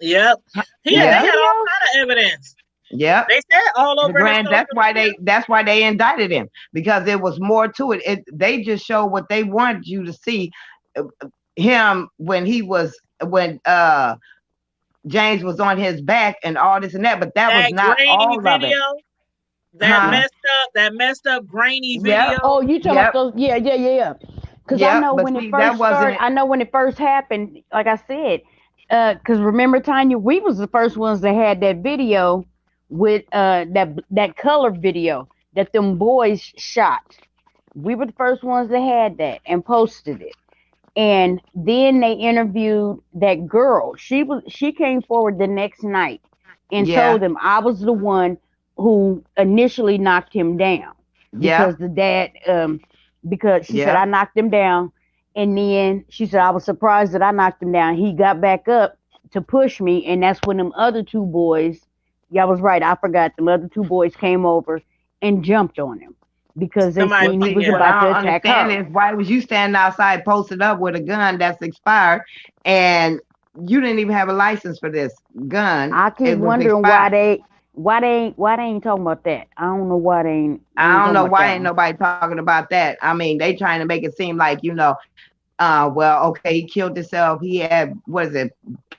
yep. They He had Yeah, had all videos. kind of evidence. yeah. They said all The over his grand. social media. That's why they indicted him, because there was more to it. They just showed what they wanted you to see. Him when James was on his back and all this and that, but that was That not grainy all of it. video, Huh? that messed up grainy Yep. video. Oh, you talking about Yep. those? Yeah. Because I Yep. know But when it see, that first started, wasn't. I know when it first happened, like I said, because remember, Tanya, we was the first ones that had that video with that color video that them boys shot. We were the first ones that had that and posted it. And then they interviewed that girl. She came forward the next night and Yeah. told them I was the one who initially knocked him down Yeah. because the dad because she said Yeah. I knocked him down, and then she said I was surprised that I knocked him down. He got back up to push me, and that's when them other two boys, yeah, I was right, I forgot, them other two boys came over and jumped on him because they Somebody Well, seen he see, was yeah. what I about to don't attack understand her. is why was you standing outside posted up with a gun that's expired, and you didn't even have a license for this gun. I keep It was wondering expired. why they ain't talking about that. I don't know why they ain't I don't talking know about why that ain't one. nobody talking about that. I mean, they trying to make it seem like, well, okay, he killed himself. He had, what is it,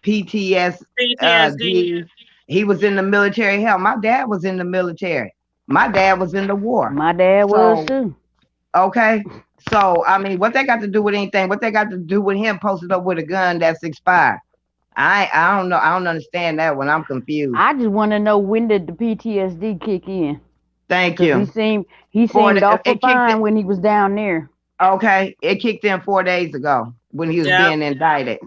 PTSD. PTSD. He was in the military. Hell, my dad was in the military. My dad was in the war. My dad was So, too. okay. So, I mean, what they got to do with anything? What they got to do with him posted up with a gun that's expired? I don't know. I don't understand that one. I'm confused. I just want to know when did the PTSD kick in? Thank Because you. he For seemed awful it kicked fine when he was down there. Okay, it kicked in 4 days ago when he was Yeah. being indicted.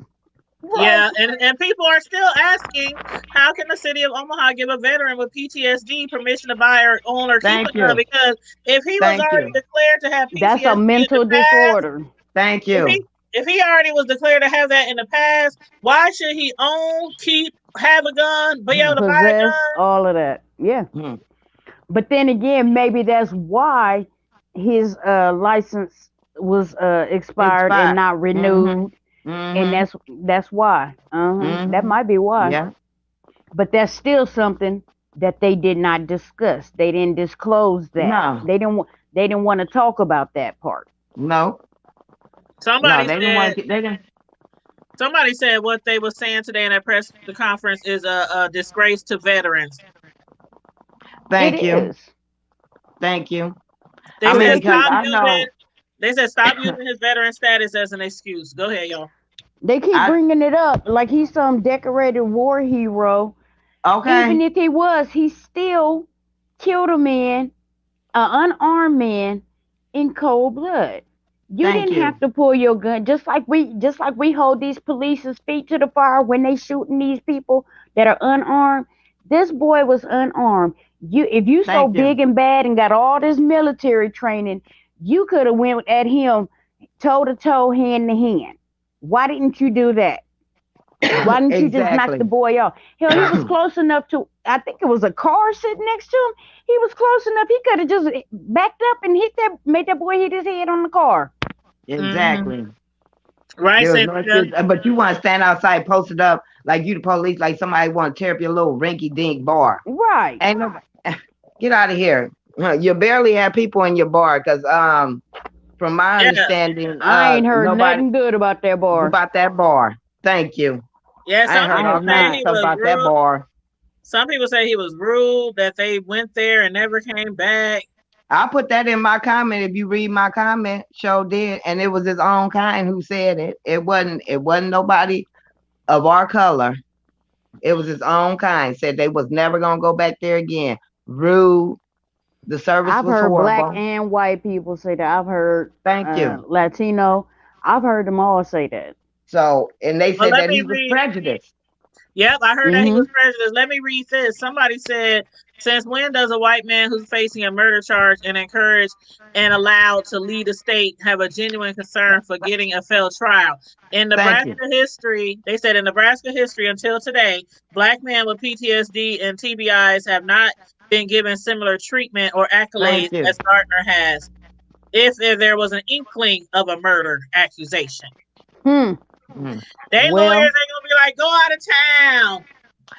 Yeah, and people are still asking, how can the city of Omaha give a veteran with PTSD permission to buy or own or keep a Thank gun? you. Because if he was Thank already you. declared to have That's a PTSD in the mental past, disorder. Thank if you. he if he already was declared to have that in the past, why should he own, keep, have a gun, be able to buy a Possess gun? all of that. Yeah. Hmm. But then again, maybe that's why his license was expired and Expired. not Mm-hmm. renewed. And Mm-hmm. that's why. That Mm-hmm. might be why. Yeah. But that's still something that they did not discuss. They didn't disclose that. No. They didn't want to talk about that part. No. No. Somebody They didn't said want to. They didn't. somebody said what they were saying today in that press the conference is a disgrace to veterans. It Thank you. is. Thank you. They I Cause mean, said they because keep stop I using know. they said stop using his veteran status as an excuse. Go ahead, y'all. they keep I bringing it up like he's some decorated war hero. Even okay. if he was, he still killed a man, an unarmed man, in cold blood. You Thank didn't you. have to pull your gun, just like we hold these police's feet to the fire when they shooting these people that are unarmed. This boy was unarmed. If you so Thank you. big and bad and got all this military training, you could have went at him toe to toe, hand to hand. Why didn't you do that? Why didn't you just knock the Exactly. boy off? Hell, he was close enough to, I think it was a car sitting next to him. He was close enough. He could have just backed up and made that boy hit his head on the car. Mm-hmm. Exactly. Right, There was no Cynthia. excuse. But you want to stand outside posted up like you the police, like somebody want to tear up your little rinky dink bar. Right. Ain't no get out of here. You barely have people in your bar because from my Yeah. understanding, I ain't heard nobody nothing good about that bar. about that bar. Thank you. Yeah, I some ain't heard I people all have kinds saying of not. he stuff was about that rude. bar. Some people say he was rude, that they went there and never came back. I put that in my comment. If you read my comment, show did, and it was his own kind who said it. It wasn't nobody of our color. It was his own kind. Said they was never gonna go back there again. Rude. The service I've was heard black horrible. and white people say that. I've heard Thank you. Latino. I've heard them all say that. So, and they Well, said let that me he was read. prejudiced. Yep, I heard that he Hmm. was prejudiced. Let me read this. Somebody said, since when does a white man who's facing a murder charge and encouraged and allowed to lead a state have a genuine concern for getting a fair trial? In Thank Nebraska you. history, they said in Nebraska history until today, black men with PTSD and TBIs have not been given similar treatment or accolades Thank you. as Gardner has, if there was an inkling of a murder accusation. Hmm. Mm. They lawyers Well, ain't gonna be like, go out of town.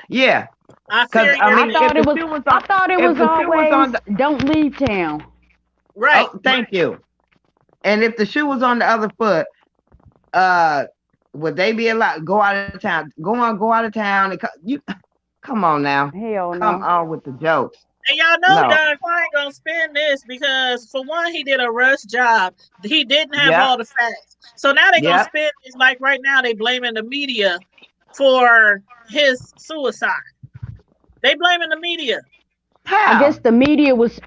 Yeah, I because fear I your I mean, fate. thought if it the was. shoe was I on, thought it if was the shoe was always on the, don't leave town. Right. oh, thank you. And if the shoe was on the other foot, uh, would they be allowed go out of town? Go out of town and you come on now, Hell come no. on with the jokes. And y'all know No. Don Klein gonna spin this because for one, he did a rush job. He didn't have Yep. all the facts. So now they gonna Yep. spin this like right now they blaming the media for his suicide. They blaming the media. How?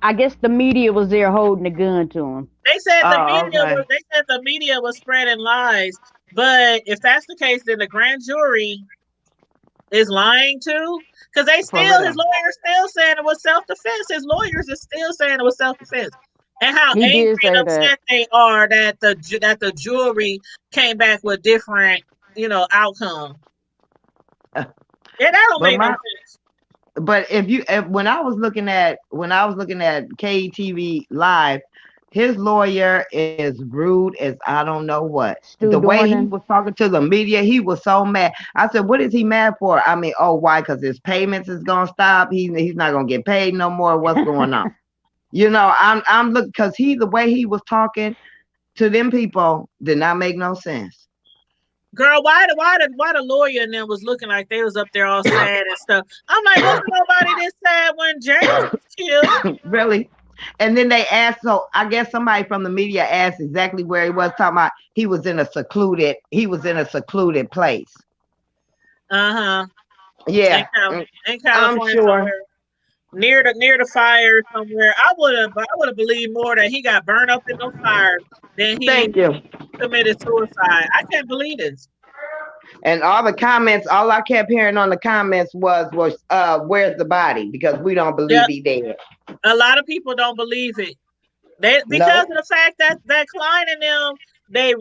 I guess the media was there holding the gun to him. They said the Oh, media okay. was they said the media was spreading lies. But if that's the case, then the grand jury is lying too. Because they For still, real. his lawyers still saying it was self defense. His lawyers are still saying it was self defense. And how He angry did say and that. upset they are that the jury came back with different, outcome. Yeah, that don't But make no my sense. but if when I was looking at KTV live, his lawyer is rude as I don't know what. The Stu way he Dornan. was talking to the media, he was so mad. I said, "What is he mad for?" I mean, oh, why? Because his payments is gonna stop. He's not gonna get paid no more. What's going on? I'm looking because the way he was talking to them people did not make no sense. Girl, why the lawyer and them was looking like they was up there all sad and stuff. I'm like, wasn't nobody this sad when James was killed? Really. And then they asked, so I guess somebody from the media asked exactly where he was, talking about he was in a secluded place. Uh-huh. In, Yeah, in I'm California sure. somewhere. Near the fire somewhere. I would have believed more that he got burned up in those fires than he Thank you. committed suicide. I can't believe this. And all I kept hearing on the comments was where's the body? Because we don't believe Yep. he dead. A lot of people don't believe it. They because No. of the fact that Klein and them they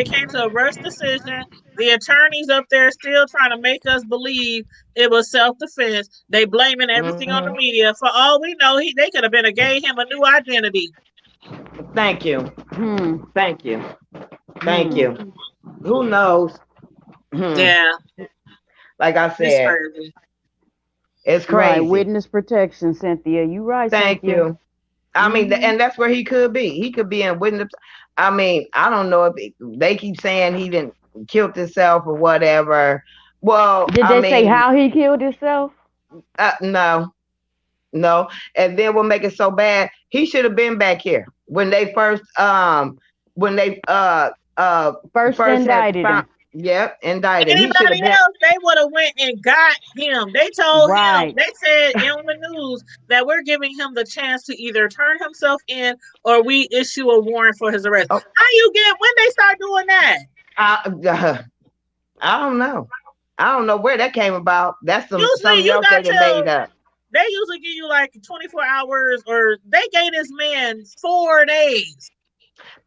came to a rush decision. The attorneys up there still trying to make us believe it was self defense. They blaming everything on the Hmm. media. For all we know, they could have been gave him a new identity. Thank you. Hmm. Thank you. Thank Hmm. you. Who knows? Hmm. Yeah, Like I it's said, crazy. it's Right. crazy. Witness protection, Cynthia. You right, Thank Cynthia. you. I mean, Hmm. and that's where he could be. He could be in witness. I mean, I don't know if they keep saying he didn't killed himself or whatever. Well, Did I they say mean, how he killed himself? no, no. And then what make it so bad? He should have been back here when they when they First first had indicted found. him. Yep, indicted. He should have Anybody been. else, they would have went and got him. They told him, Right. they said on the news that we're giving him the chance to either turn himself in or we issue a warrant for his arrest. Oh, How you get when they start doing that? I, I don't know. I don't know where that came about. That's Usually something you else they got done made to up. they usually give you like 24 hours or they gave this man 4 days.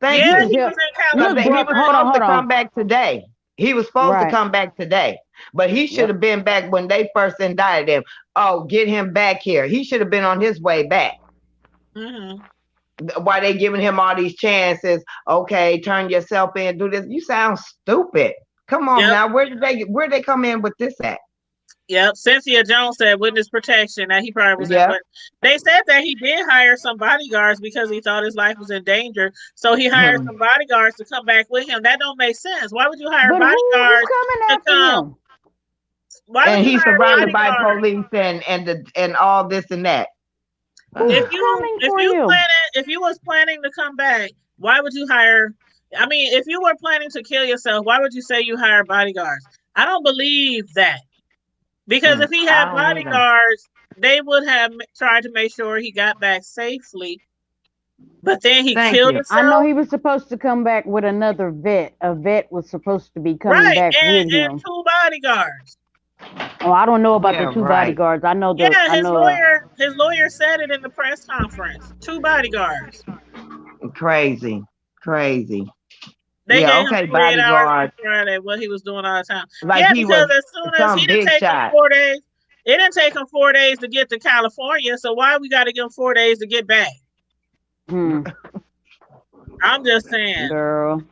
Thank Yeah, you. he Yeah. was in Because Look, California. he bro. was Hold on. supposed to Hold come on. back today. He was supposed to Right. come back today, but he should Yep. have been back when they first indicted him. Oh, get him back here. He should have been on his way back. Mm-hmm. Why they giving him all these chances? Okay, turn yourself in, do this. You sound stupid. Come on Yep. now. Where they come in with this at? Yep. Cynthia Jones said witness protection that he probably was in, Yeah. but they said that he did hire some bodyguards because he thought his life was in danger. So he hired some bodyguards to come back with him. That don't make sense. Why would you hire But who bodyguards coming to after come? him? Why would And you he's hire surrounded by bodyguards? police and all this and that. Who's coming If for you you? if you was planning to come back, why would you hire? I mean, if you were planning to kill yourself, why would you say you hire bodyguards? I don't believe that because if he I had don't either. bodyguards, they would have tried to make sure he got back safely. But then he Thank killed you. I know himself, he was supposed to come back with another vet. A vet was supposed to be coming right? back with And him. two bodyguards. Oh, I don't know about the Yeah, two right. bodyguards. I know Yeah, I know his lawyer said it in the press conference. Two bodyguards. Crazy. Crazy. They Yeah, gave him okay, 48 hours on bodyguard. Friday, what he was doing all the time. Like Yeah, he because was as soon as he some didn't big take him shot. 4 days, it didn't take him 4 days to get to California. So why we got to give him 4 days to get back? hmm, I'm just saying, girl.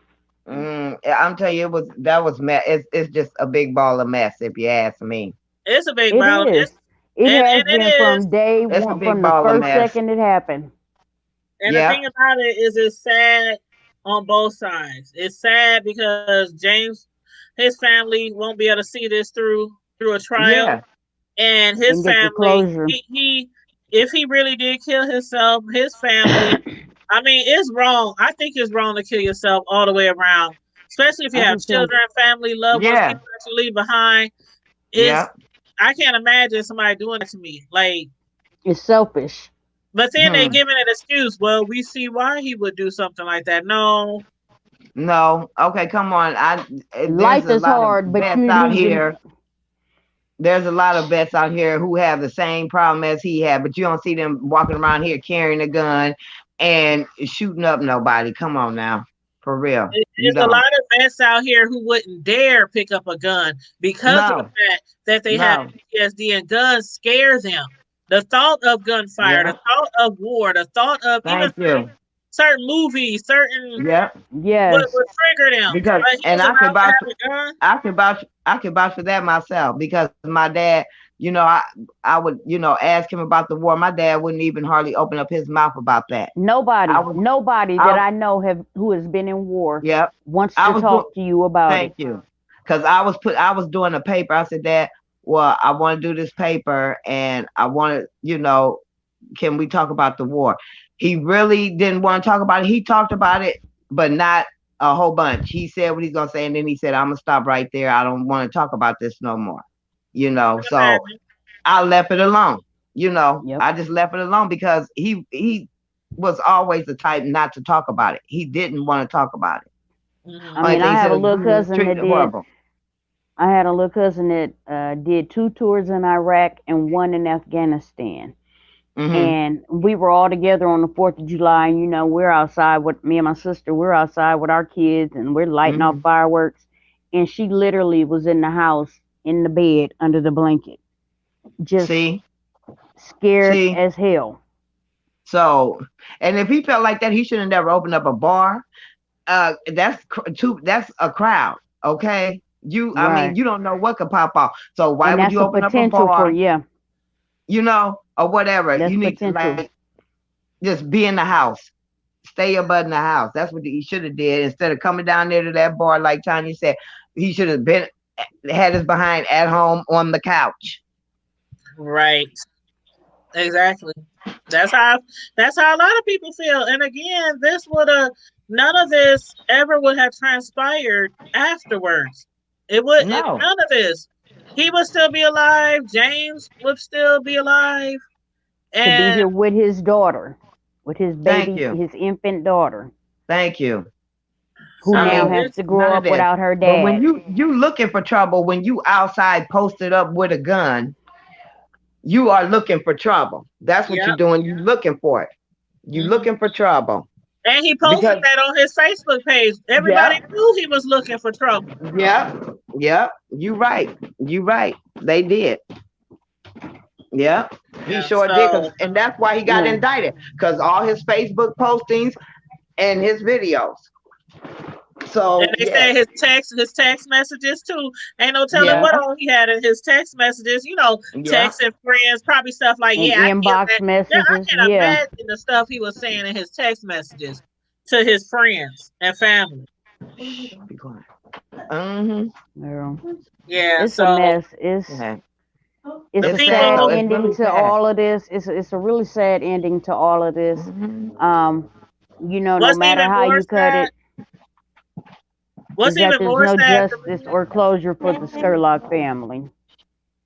I'm telling you, that was mess. It's just a big ball of mess, if you ask me. it's a big It problem. is. It And has it been is. from day It's a one, big from the ball of first mess. second it happened. And the Yep. thing about it is, it's sad on both sides. It's sad because James, his family won't be able to see this through a trial. Yeah. And his And get the family, closure. he if he really did kill himself, his family, I mean, it's wrong. I think it's wrong to kill yourself all the way around, especially if you I have do too. children, family, loved ones, Yeah. people that you leave behind. It's Yep. I can't imagine somebody doing that to me. Like, It's selfish. but then they Hmm. giving an excuse. Well, we see why he would do something like that. No, No. Okay, come on. There's Life a is lot of hard, but vets you out leaving. here. There's a lot of vets out here who have the same problem as he had, but you don't see them walking around here carrying a gun and shooting up nobody. Come on now. For real. You there's a lot don't. of vets out here who wouldn't dare pick up a gun because of the No. fact that they have No. PTSD and guns scare them. The thought of gunfire, the Yeah. thought of war, the thought of even Thank you. certain movies, certain Yep. Yes. would trigger them. Because But he and was I can allowed to vouch have a gun. I can vouch for that myself because my dad, I would, ask him about the war. My dad wouldn't even hardly open up his mouth about that. I was Nobody that I I know who has been in war Yep. wants I to was doing talk to you about Thank it. you. Because I was doing a paper. I said, Dad, well, I want to do this paper and I want to, can we talk about the war? He really didn't want to talk about it. He talked about it, but not a whole bunch. He said what he's gonna say, and then he said, I'm gonna stop right there. I don't want to talk about this no more. So I left it alone. Yep. I just left it alone because he was always the type not to talk about it. He didn't want to talk about it. Mhm. I mean, They I have said a we little was cousin that treated did. horrible. I had a little cousin that did 2 tours in Iraq and 1 in Afghanistan. Hmm. And we were all together on the 4th of July. And, we're outside with me and my sister. We're outside with our kids and we're lighting off fireworks. And she literally was in the house, in the bed, under the blanket, just See, scared see. as hell. So, and if he felt like that, he should have never opened up a bar. That's a crowd. Okay. I mean, Right. you don't know what could pop off. So why And would that's you the open up a potential for, bar, yeah, or whatever? that's You need to potential. just be in the house. Stay your butt in the house. That's what he should have did instead of coming down there to that bar like Tanya said. He should have had his behind at home on the couch. Right. Exactly. That's how a lot of people feel. And again, none of this ever would have transpired afterwards. No. None of this. He would still be alive. James would still be alive. To be And here with his daughter, with his Thank baby, you. his infant daughter, Thank you. who so now mean, has it's to grow none of up this. without her But when dad. you looking for trouble, when you outside posted up with a gun, you are looking for trouble. That's what you're yep. doing. You're looking for it. You're Mhm. looking for trouble. And he posted Because that on his Facebook page. Everybody yeah, knew he was looking for trouble. yeah, you right. You right. They did. Yeah, he Yeah. sure did. And that's why he got Yeah. indicted. Because all his Facebook postings and his videos. So And they say yes, his text messages too. Ain't no telling yeah, what all he had in his text messages. yeah. Texting friends, probably stuff like, And "Yeah, I killed inbox that." Yeah, I messages, can yeah. imagine the stuff he was saying in his text messages to his friends and family. Shh, be quiet. Yeah. Yeah, It's a so mess. Yeah. It's the a It's sad sad though. people, It's ending really to sad. all of this. It's a really sad ending to all of this. Mhm. No what's matter even how more you cut sad, it, is what's that even there's more no sad to justice me, or closure for the Sturlock family.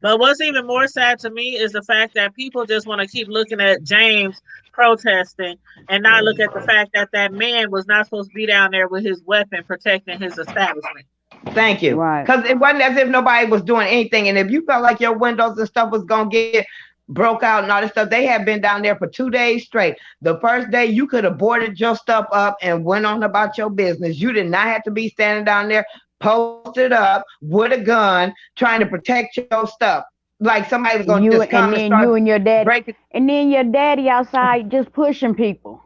but what's even more sad to me is the fact that people just want to keep looking at James protesting and not look at the fact that that man was not supposed to be down there with his weapon protecting his establishment. Thank you. Right. Because it wasn't as if nobody was doing anything. And if you felt like your windows and stuff was going to get broke out and all this stuff, they had been down there for 2 days straight. The first day, you could have boarded your stuff up and went on about your business. You did not have to be standing down there posted up with a gun trying to protect your stuff. Like somebody was going to You just and come and then you start and your daddy, breaking. and then your daddy outside just pushing people,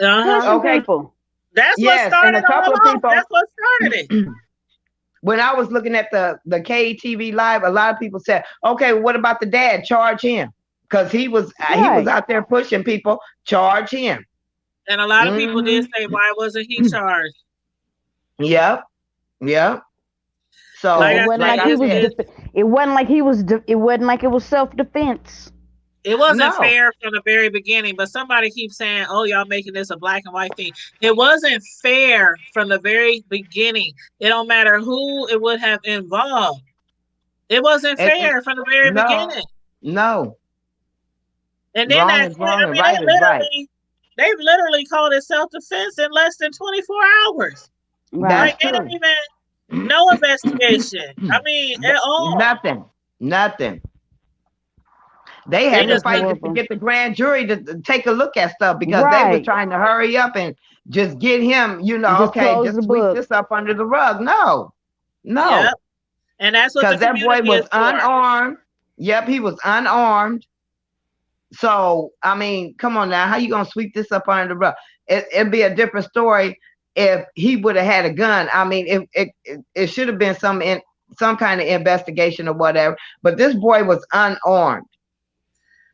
Uh-huh. pushing Okay. people. That's what Yes. And started a all couple of off. people. That's what started it. When I was looking at the KTV live, a lot of people said, "Okay, what about the dad? Charge him because he was Right. out there pushing people. Charge him." And a lot of people did Hmm. say, why wasn't he charged? Yep, yep. Because Like it I So, wasn't say, like like I he it's, was. said, it's It wasn't like he was. It wasn't like it was self-defense. it wasn't no, fair from the very beginning, but somebody keeps saying, "Oh, y'all making this a black and white thing." It wasn't fair from the very beginning. It don't matter who it would have involved. It wasn't it fair from the very no, beginning. no. And then Wrong that is quick, wrong I and mean, right is right. they literally called it self defense in less than 24 hours. Right. That's Like they don't true. even no investigation. I mean, at all. Nothing, nothing. They They had to It was just fight keep to horrible. get the grand jury to take a look at stuff because they was Right. trying to hurry up and just get him, Just okay, close just the sweep book. this up under the rug. No, yep. no. And that's what the Because that boy community was is for. unarmed. Yep, he was unarmed. So I mean, come on now, how you gonna sweep this up under the rug? It'd be a different story if he would have had a gun. I mean, it should have been some kind of investigation or whatever. But this boy was unarmed,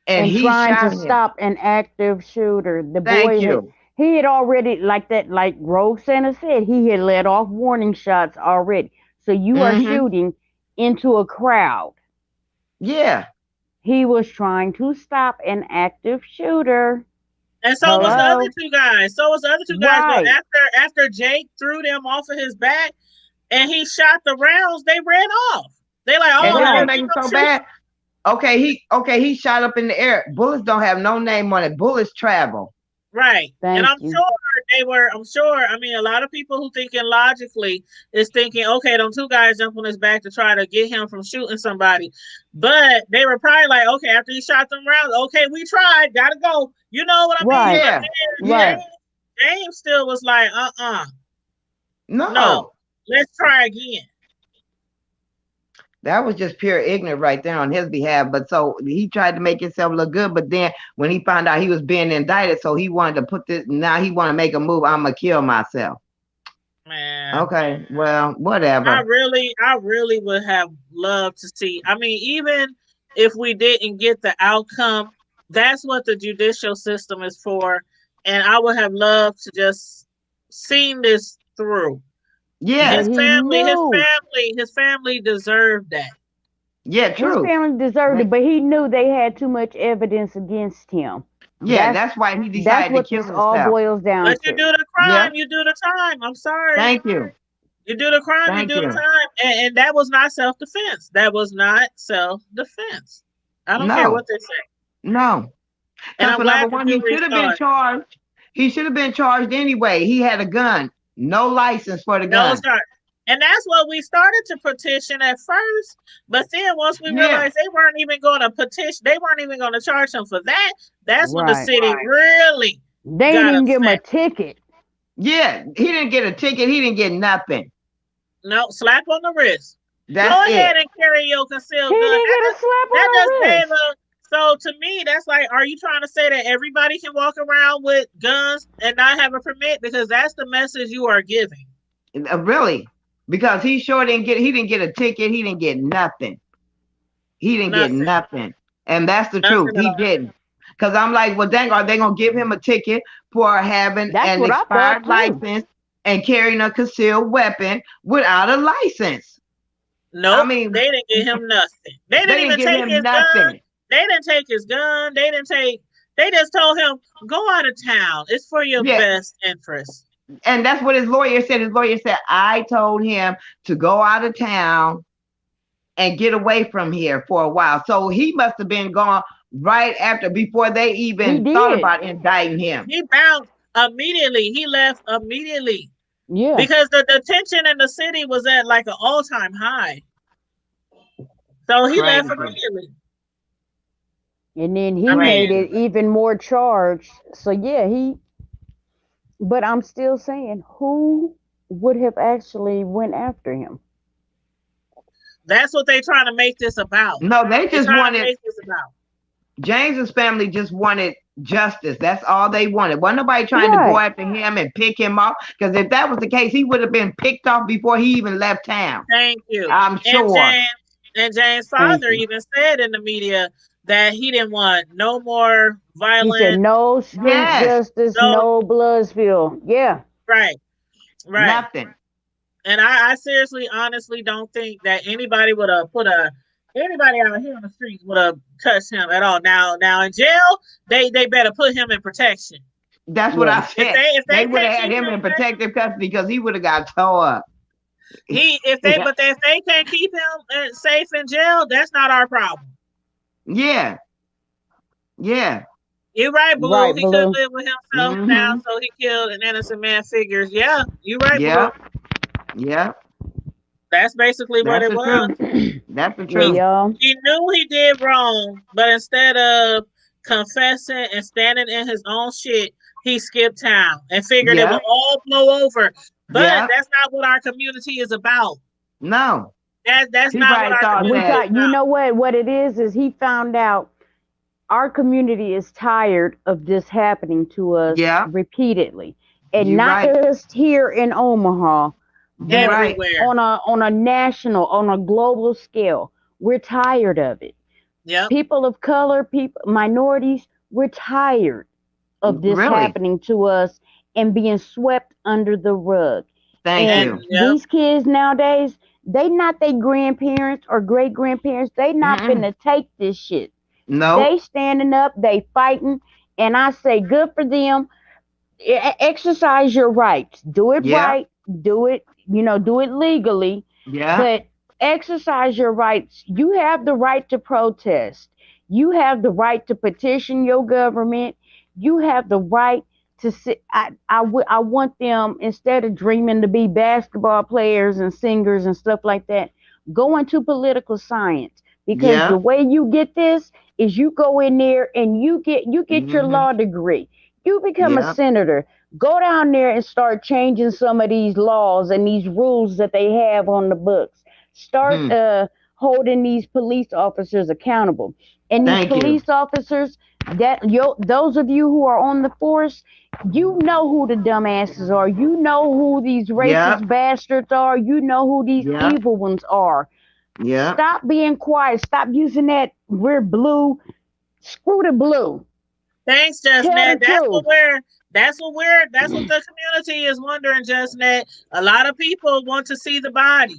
and And he trying to shot him. stop an active shooter. The Thank boy had you. he had already like Rogue Santa said, he had let off warning shots already. So you are Mm-hmm. shooting into a crowd. Yeah. He was trying to stop an active shooter. And so was the other Hello? two guys. So was the other two guys. But Right. after Jake threw them off of his back and he shot the rounds, they ran off. They like, And oh, then let they me Right. make keep it them so shooting. bad. He shot up in the air. Bullets don't have no name on it. Bullets travel. Right. And Thank you. I'm sure, I mean, a lot of people who thinking logically is thinking, okay, them two guys jump on his back to try to get him from shooting somebody. But they were probably like, okay, after he shot them rounds, okay, we tried, gotta go. You know what I mean? Right. But Yeah. then Yeah. Right. James still was like, no, No. let's try again. That was just pure ignorance right there on his behalf. But so he tried to make himself look good. But then when he found out he was being indicted, so he wanted to put this. Now he want to make a move. I'm gonna kill myself. Man. Okay, well, whatever. I really would have loved to see. I mean, even if we didn't get the outcome, that's what the judicial system is for. And I would have loved to just seen this through. Yeah, But he knew. His family deserved that. yeah, His true. family deserved it, but he knew they had too much evidence against him. Yeah, That's that's why he that's decided to what kill this all himself. boils down But you to. do the Yeah, crime, you do the time. I'm sorry. thank you, You do the crime, you thank do the you. time. And that was not self defense. That was not self defense. I don't care No, what they say. no. And Because I'm for number glad the one, he jury should have saw been it. charged. He should have been charged anyway. He had a gun, no license for the No gun. charge. And that's what we started to petition at first. But then once we Yeah, realized they weren't even going to petition, they weren't even going to charge him for that. That's when the Right. city really They didn't got even give him a upset. ticket. yeah. He didn't get a ticket. He didn't get nothing. No, slap on the wrist. Go That's ahead it. and carry your He concealed gun. didn't get a slap That on just the gave wrist. a so to me, that's like, are you trying to say that everybody can walk around with guns and not have a permit? Because that's the message you are giving. Really, because he sure didn't get. He didn't get a ticket. He didn't get nothing. He didn't get Nothing. nothing, and that's the truth. Nothing at He all. didn't. Because I'm like, well, dang, are they gonna give him a ticket for having That's an what I thought expired too. license and carrying a concealed weapon without a license. Nope, I mean, they didn't give him nothing. They they didn't didn't even give take him his gun. nothing. They didn't take his gun. They didn't take. They just told him, "Go out of town. It's for your Yeah. best interest." And that's what his lawyer said. His lawyer said, I told him to go out of town and get away from here for a while. So he must have been gone right after, before they even thought did. about indicting him. He bounced immediately. He left immediately Yeah. because the tension in the city was at like an all-time high. So he left Crazy. immediately. And then he I made mean, it even more charged. So yeah, but I'm still saying, who would have actually went after him? that's what they trying to make this about. No, they They just trying to wanted, make this about. James's family just wanted justice. That's all they wanted. Wasn't nobody trying to go Right. after him and pick him off. Because if that was the case, he would have been picked off before he even left town. Thank you. I'm And sure. James' Thank father you. even said in the media that he didn't want no more He violence. said no street Yes. justice, No, no blood spill. Yeah. right, right. Nothing. And I seriously, honestly don't think that anybody would have anybody out here on the streets would have touched him at all. Now in jail, they better put him in protection. That's what Yeah. I said. If They they would have can't had keep him him in there, protective custody because he would have got tore up. if they can't keep him safe in jail, that's not our problem. Yeah. Yeah. You're right, Blue. Right, He couldn't Blue. live with himself now, Mm-hmm. so he killed an innocent man. Figures, yeah, you're right, Yeah. Blue. Yeah. That's basically what That's it the was. truth. That's the Yeah, truth. y'all. He knew he did wrong, but instead of confessing and standing in his own shit, he skipped town and figured it Yeah. would all blow over. But Yeah. that's not what our community is about. No. That's He not what probably our thought We community that. is thought, you about. know what it is he found out our community is tired of this happening to us Yeah. repeatedly, and You not right. just here in Omaha, You but right. Everywhere. on a national, on a global scale. We're tired of it. Yep. People of color, people, minorities, we're tired of this Really. happening to us and being swept under the rug. Thank And you. Yep. these kids nowadays, they not their grandparents or great grandparents. They not Mm-mm. finna take this shit. No. They standing up, they fighting, and I say good for them. Exercise your rights. Do it Yeah. right. Do it, do it legally, Yeah. but exercise your rights. You have the right to protest. You have the right to petition your government. You have the right to sit. I want them, instead of dreaming to be basketball players and singers and stuff like that, go into political science, because the Yeah. way you get this is you go in there and you get your Mm-hmm. law degree. You become a Yeah. senator. Go down there and start changing some of these laws and these rules that they have on the books. Start Hmm. holding these police officers accountable. And these Thank you. police officers, those of you who are on the force, you know who the dumbasses are. You know who these racist Yep. bastards are. You know who these Yep. evil ones are. Yep. Stop being quiet. Stop using that "we're blue." Screw the blue. Thanks, Tell Justnet. the truth. That's what the community is wondering, Justnet. A lot of people want to see the body.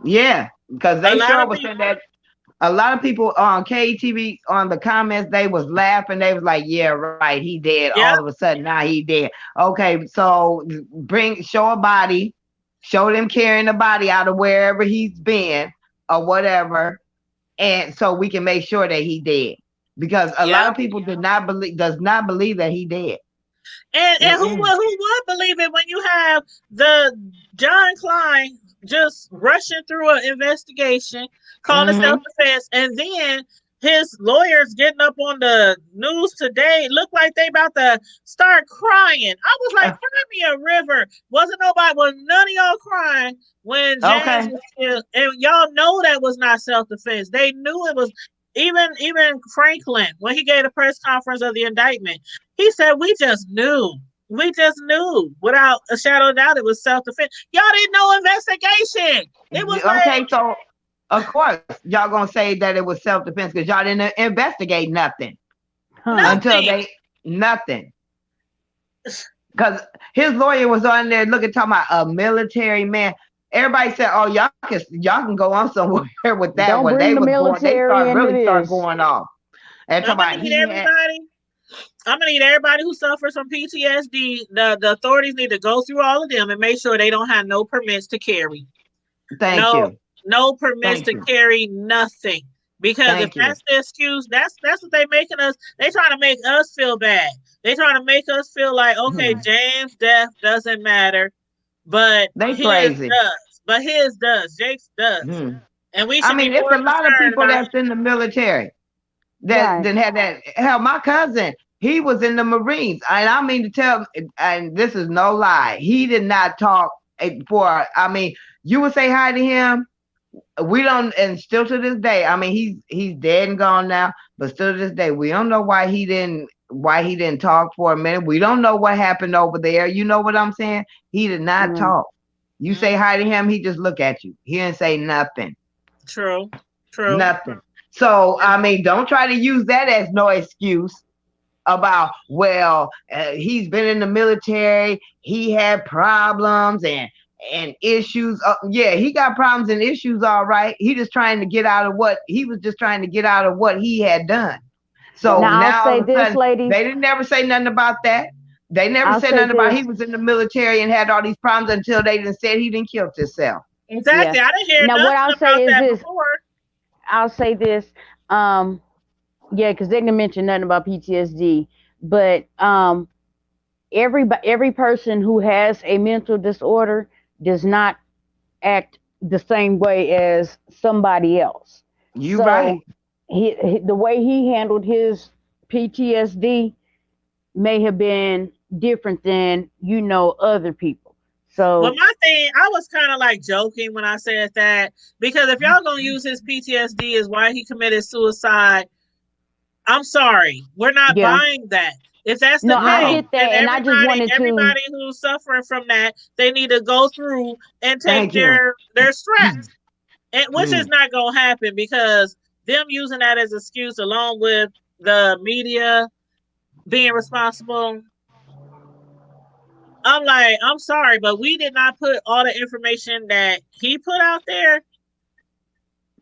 Yeah. Because A they lot sure of was saying people. that. A lot of people on KTV on the comments, they was laughing. They was like, "Yeah, right, he dead." Yep. All of a sudden, now he dead. Okay, so show a body, show them carrying the body out of wherever he's been or whatever, and so we can make sure that he dead. Because a lot Yep. of people does not believe that he dead. And who Mm-mm. would believe it when you have the John Klein just rushing through an investigation, calling Mm-hmm. self-defense, and then his lawyers getting up on the news today look like they about to start crying. I was like, find me a river. Was none of y'all crying when James Okay. was killed? And y'all know that was not self-defense. They knew it was. Even Franklin, when he gave a press conference of the indictment, he said, we just knew. We just knew without a shadow of doubt it was self-defense. Y'all didn't know investigation. It was like, Okay, so of course y'all gonna say that it was self-defense because y'all didn't investigate nothing Huh. until nothing. nothing. because his lawyer was on there looking, talking about a military man. Everybody said, "Oh, y'all can go on somewhere with that Don't one." bring They the was going. They military into start this. going off and I'm talking gonna about need he had. everybody. I'm gonna need everybody who suffers from PTSD. The authorities need to go through all of them and make sure they don't have no permits to carry. Thank No, you. no permits Thank to you. carry nothing. Because if Thank you. that's the excuse, that's what they making us. They trying to make us feel bad. They trying to make us feel like, okay, Hmm. James' death doesn't matter, but They his crazy. does. But his does. Jake's does. Hmm. And we I should be mean, it's more a lot of concerned people about that's in the military that Right. then had that. Hell, my cousin, he was in the Marines, and I mean to tell, and this is no lie, he did not talk for. I mean, you would say hi to him. We don't, and still to this day, I mean, he's dead and gone now, but still to this day, we don't know why he didn't talk for a minute. We don't know what happened over there. You know what I'm saying? He did not Right. talk. You say hi to him, he just look at you. He didn't say nothing. true. True. Nothing. So I mean, don't try to use that as no excuse about, well, he's been in the military, he had problems and issues. Yeah, he got problems and issues, all right. He was just trying to get out of what he had done. So Now I'll now all say of a this, sudden ladies. they didn't never say nothing about that. They never I'll said say nothing about he this. was in the military and had all these problems until they didn't said he didn't kill himself. Yeah. Exactly. I didn't hear Now what nothing I'll about say is that this. before. I'll say this. Um, yeah, because they didn't mention nothing about PTSD, but every person who has a mental disorder does not act the same way as somebody else. You right. So the way he handled his PTSD may have been different than other people. Well, So my thing, I was kind of like joking when I said that because if y'all gonna use his PTSD as why he committed suicide, I'm sorry, we're not yeah, buying that. If that's the no, I case, No. get that, then and I just wanted to. everybody who's suffering from that, they need to go through and take Thank you. their straps, and which is Mm. not gonna happen because them using that as excuse along with the media being responsible. I'm like, I'm sorry, but we did not put all the information that he put out there.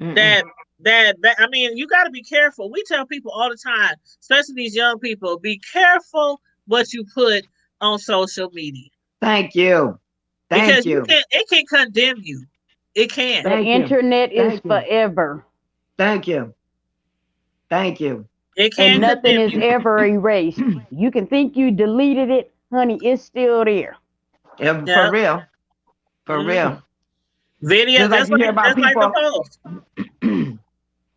Mm-mm. That I mean, you got to be careful. We tell people all the time, especially these young people, be careful what you put on social media Thank you. Thank because you. it can condemn you. It can. The Thank you. internet is Thank you. forever, Thank you. Thank you. It and can nothing condemn is you. ever erased. You can think you deleted it, honey. It's still there. Yeah, for Yeah. real. For Mm-hmm. real. Video, Just like you hear about just like the people, post.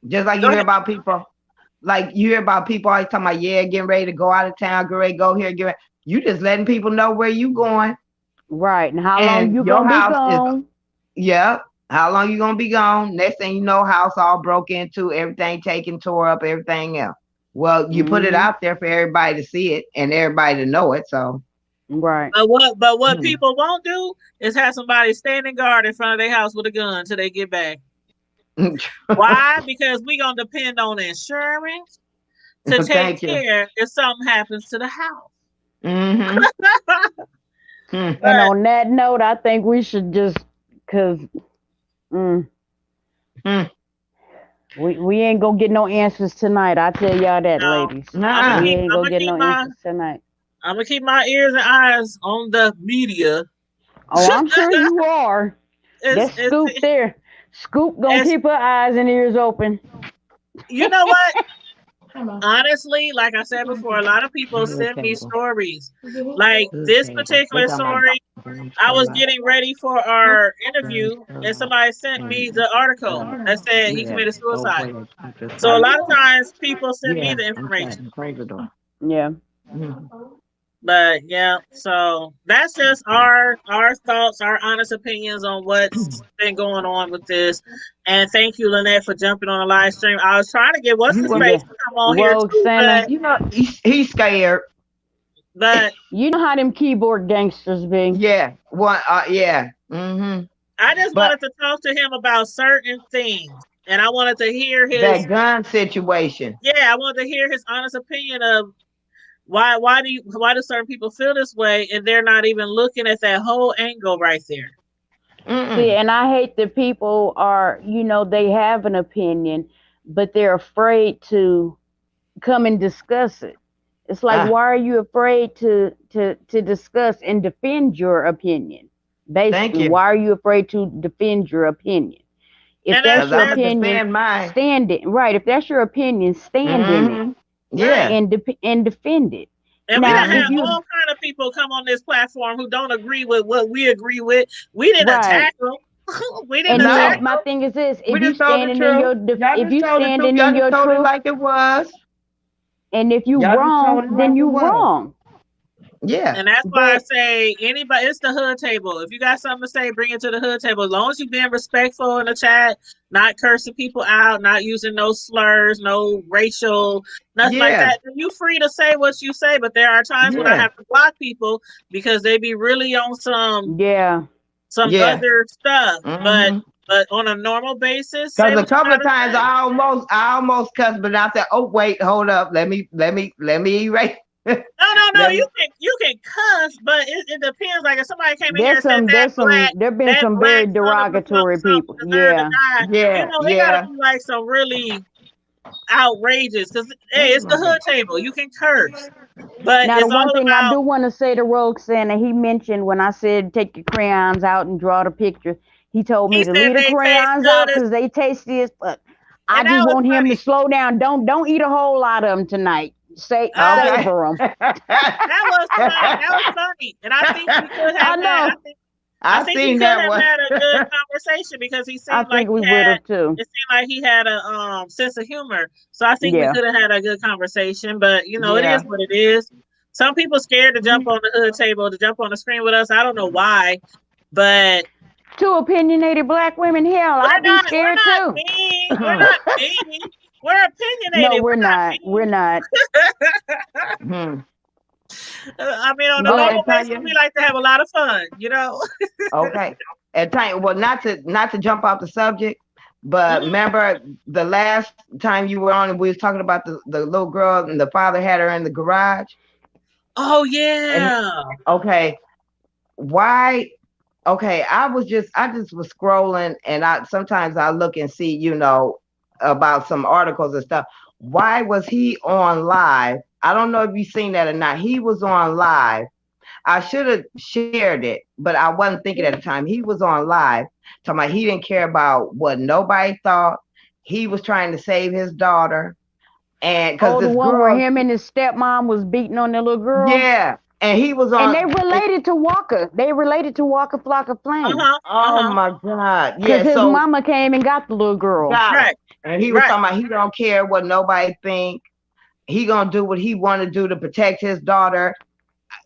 just like Go you hear ahead. about people, like you hear about people always talking about, yeah, getting ready to go out of town, get ready to go here, get ready. You just letting people know where you going Right. And how long and you your gonna be house is, gone? yeah, how long you gonna be gone? Next thing you know, house all broke into, everything taken, tore up, everything else. Well, you put it Hmm. out there for everybody to see it and everybody to know it. So Right. But what people won't do is have somebody standing guard in front of their house with a gun till they get back. Why? Because we gonna depend on insurance to take thank you. care if something happens to the house. Mm-hmm. And But on that note, I think we should just, cause mm, we ain't gonna get no answers tonight. I tell y'all that, no, ladies. We Nah. ain't gonna get no answers tonight. I'm gonna keep my ears and eyes on the media. Oh, I'm sure you are. it's, That it's, Scoop there. Scoop gonna it's keep her eyes and ears open. you know what? Honestly, like I said before, a lot of people send me stories. Like this particular story, I was getting ready for our interview, and somebody sent me the article that said he committed suicide. So a lot of times people send me the information. Yeah. But yeah, so that's just our thoughts, our honest opinions on what's been going on with this. And thank you, Lynette, for jumping on the live stream. I was trying to get what's his face Yeah. to come on here Rogue too, Santa. You know, he's scared. but You know how them keyboard gangsters be. Yeah. One. Yeah. Mm-hmm. I just But wanted to talk to him about certain things, and I wanted to hear his that gun situation. yeah, I wanted to hear his honest opinion of Why do certain people feel this way and they're not even looking at that whole angle right there? See, and I hate that people are, they have an opinion, but they're afraid to come and discuss it. It's like, why are you afraid to discuss and defend your opinion? Basically, why are you afraid to defend your opinion? If that's your opinion, stand it. Right. If that's your opinion, stand in it. Yeah. And defend it. And we done have all kind of people come on this platform who don't agree with what we agree with. We didn't attack them. We didn't attack them. My thing is this: if you standing in your truth, like it was, and if you wrong, then you wrong. Yeah. And that's why I say anybody, it's the hood table. If you got something to say, bring it to the hood table. As long as you're being respectful in the chat, not cursing people out, not using no slurs, no racial, nothing like that. You free to say what you say, but there are times when I have to block people because they be really on some other stuff. But on a normal basis, because a couple of times I almost cussed, but I said, "Oh wait, hold up, let me erase." No. You can cuss, but it depends. Like if somebody came in here and said there've been some very derogatory people. Yeah. They gotta be like some really outrageous because hey, it's the hood table. You can curse. But now the one thing I do want to say to Rogue Santa, he mentioned when I said take your crayons out and draw the picture, he told me to leave the crayons out because they tasty as fuck. I just want him to slow down. Don't eat a whole lot of them tonight. Savor them. That was funny, and I think we could have. I think we could have had a good conversation because he seemed like we would have too. It seemed like he had a sense of humor, so I think we could have had a good conversation. But it is what it is. Some people scared to jump on the hood table, to jump on the screen with us. I don't know why, but two opinionated black women. Hell, I'd be scared too. We're not mean. We're opinionated. No, we're not. We're not. I mean, on a normal basis, we like to have a lot of fun, Okay. And Tanya, well, not to jump off the subject, but remember the last time you were on and we was talking about the little girl and the father had her in the garage? Oh, yeah. Okay. Why? Okay. I just was scrolling and sometimes I look and see, about some articles and stuff. Why was he on live? I don't know if you've seen that or not. He was on live. I should have shared it, but I wasn't thinking at the time. He was on live talking about he didn't care about what nobody thought. He was trying to save his daughter. And because the one where him and his stepmom was beating on their little girl. Yeah. And he was on. And they related to Walker. They related to Walker Flock of Flame. Oh my God. Because his mama came and got the little girl. Right. And he was talking about he don't care what nobody think. He gonna do what he want to do to protect his daughter.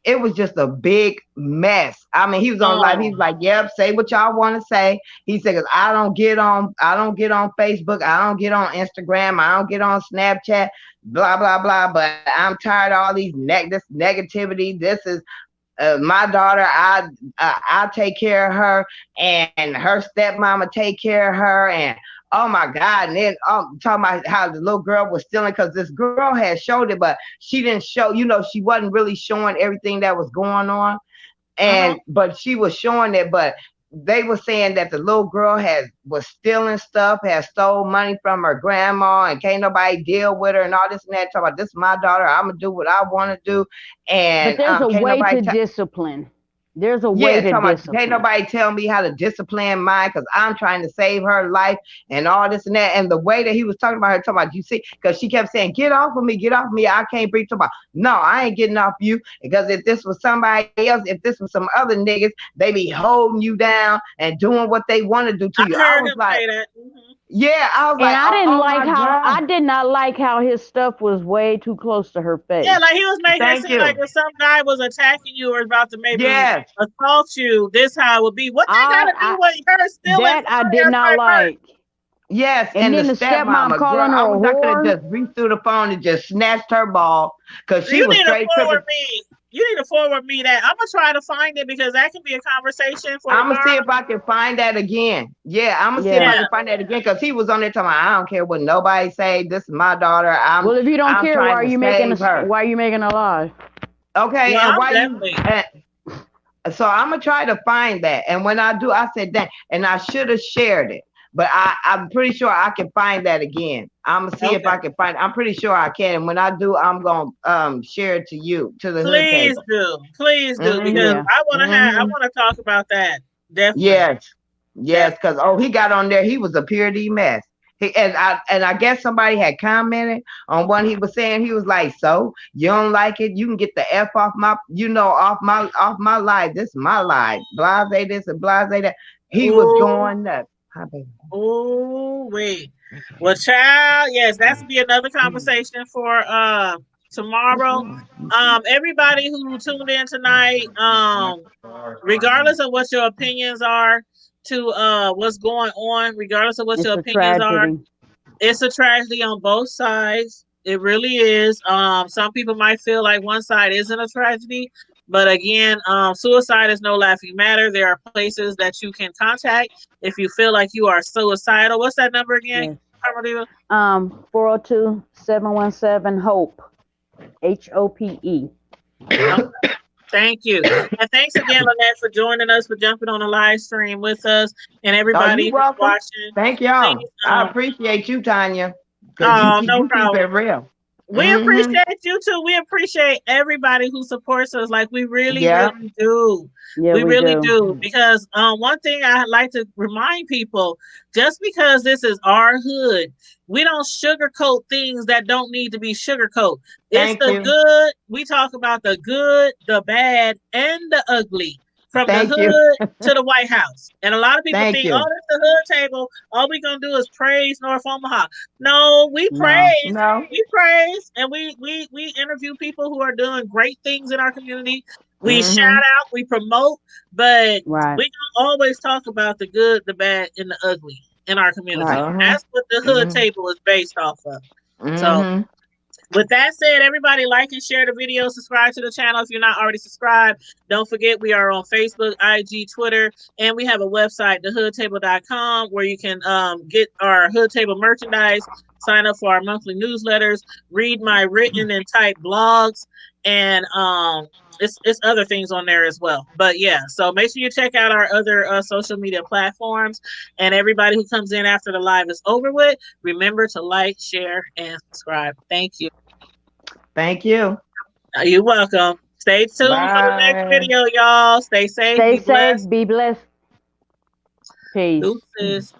It was just a big mess. I mean, he was on live. He was like, "Yep, say what y'all want to say." He said, "Cause I don't get on Facebook. I don't get on Instagram. I don't get on Snapchat. Blah blah blah. But I'm tired of all these this negativity. This is my daughter. I take care of her, and her stepmama take care of her, and." Oh my God. And then talking about how the little girl was stealing because this girl had showed it, but she didn't show, she wasn't really showing everything that was going on. And but she was showing it, but they were saying that the little girl was stealing stuff, had stole money from her grandma, and can't nobody deal with her and all this and that. Talking about this is my daughter, I'm gonna do what I want to do. And but there's a way to discipline. There's a way to discipline. Can't nobody tell me how to discipline mine because I'm trying to save her life and all this and that. And the way that he was talking about her, talking about, you see, because she kept saying, get off of me, I can't breathe. Talking about, no, I ain't getting off you. Because if this was somebody else, if this was some other niggas, they be holding you down and doing what they want to do to you. I was like, yeah, I was like, I did not like how his stuff was way too close to her face. Yeah, like he was making it seem like if some guy was attacking you or about to maybe assault you, this how it would be. What they gotta do with her stealing? That I did not like. Yes, and then the stepmom calling her a whore. I could have just reached through the phone and just snatched her ball because she was straight tripping. You need to forward me that. I'm gonna try to find it because that can be a conversation for I'm gonna see tomorrow. if I can find that again. Yeah, I'm gonna see if Yeah. I Yeah. can find that again because he was on there talking about, I don't care what nobody say. This is my daughter. Well, if you don't I'm care, why trying are to you making save her. why are you making a live? Okay, No, and I'm why you? definitely. So I'm gonna try to find that. And when I do, I said that, and I should have shared it. But I'm pretty sure I can find that again. I'm gonna see if Okay. I can find. I'm pretty sure I can. And when I do, I'm gonna share it to you to the hood Please table. please do, because Yeah. I Hmm. want to talk about that. Definitely, Yes, yes, definitely. because he got on there. He was a pure D mess. And I guess somebody had commented on what he was saying. He was like, "So you don't like it? You can get the f off my, off my life. This is my life. Blase this and blase that." He was Oh, going nuts. Hi, baby. oh, wait. Well, child, yes, that's be another conversation for What's tomorrow. wrong? Everybody who tuned in tonight, regardless of what your opinions are to what's going on, regardless of what your It's a opinions are, tragedy. it's a tragedy on both sides. It really is. Some people might feel like one side isn't a tragedy, but again, suicide is no laughing matter. There are places that you can contact if you feel like you are suicidal. What's that number again, Yes. Carmelita? 402-717-HOPE. HOPE. Okay, thank you, and thanks again, Lynette, for joining us, for jumping on the live stream with us, and Oh, you everybody who's welcome. watching. Thank Please, y'all. I appreciate you, Tanya, because you oh, keep no you keep it problem. real. We Mm-hmm. appreciate you too. We appreciate everybody who supports us. Like we really, Yeah. really do. Yeah, We we really do. do. Because one thing I like to remind people, just because this is our hood, we don't sugarcoat things that don't need to be sugarcoat. It's Thank the you. good. We talk about the good, the bad, and the ugly. From the Thank you. hood to the White House. And a lot of people Thank think, oh, you. that's the hood table. All we gonna do is praise North Omaha. No, we No. praise. No. We praise and we interview people who are doing great things in our community. We shout Mm-hmm. out, we promote, but Right. we don't always talk about the good, the bad, and the ugly in our community. Right. Uh-huh. That's what the hood Mm-hmm. table is based off of. So Mm-hmm. with that said, everybody like and share the video, subscribe to the channel if you're not already subscribed. Don't forget we are on Facebook, IG, Twitter, and we have a website, thehoodtable.com, where you can get our Hood Table merchandise, sign up for our monthly newsletters, read my written and typed blogs, and it's other things on there as well. But yeah, so make sure you check out our other social media platforms. And everybody who comes in after the live is over with, remember to like, share, and subscribe. Thank you. Thank you. You're welcome. Stay tuned for the next Bye. video, y'all. Stay safe, Stay be safe, blessed. be blessed. Peace. Deuces.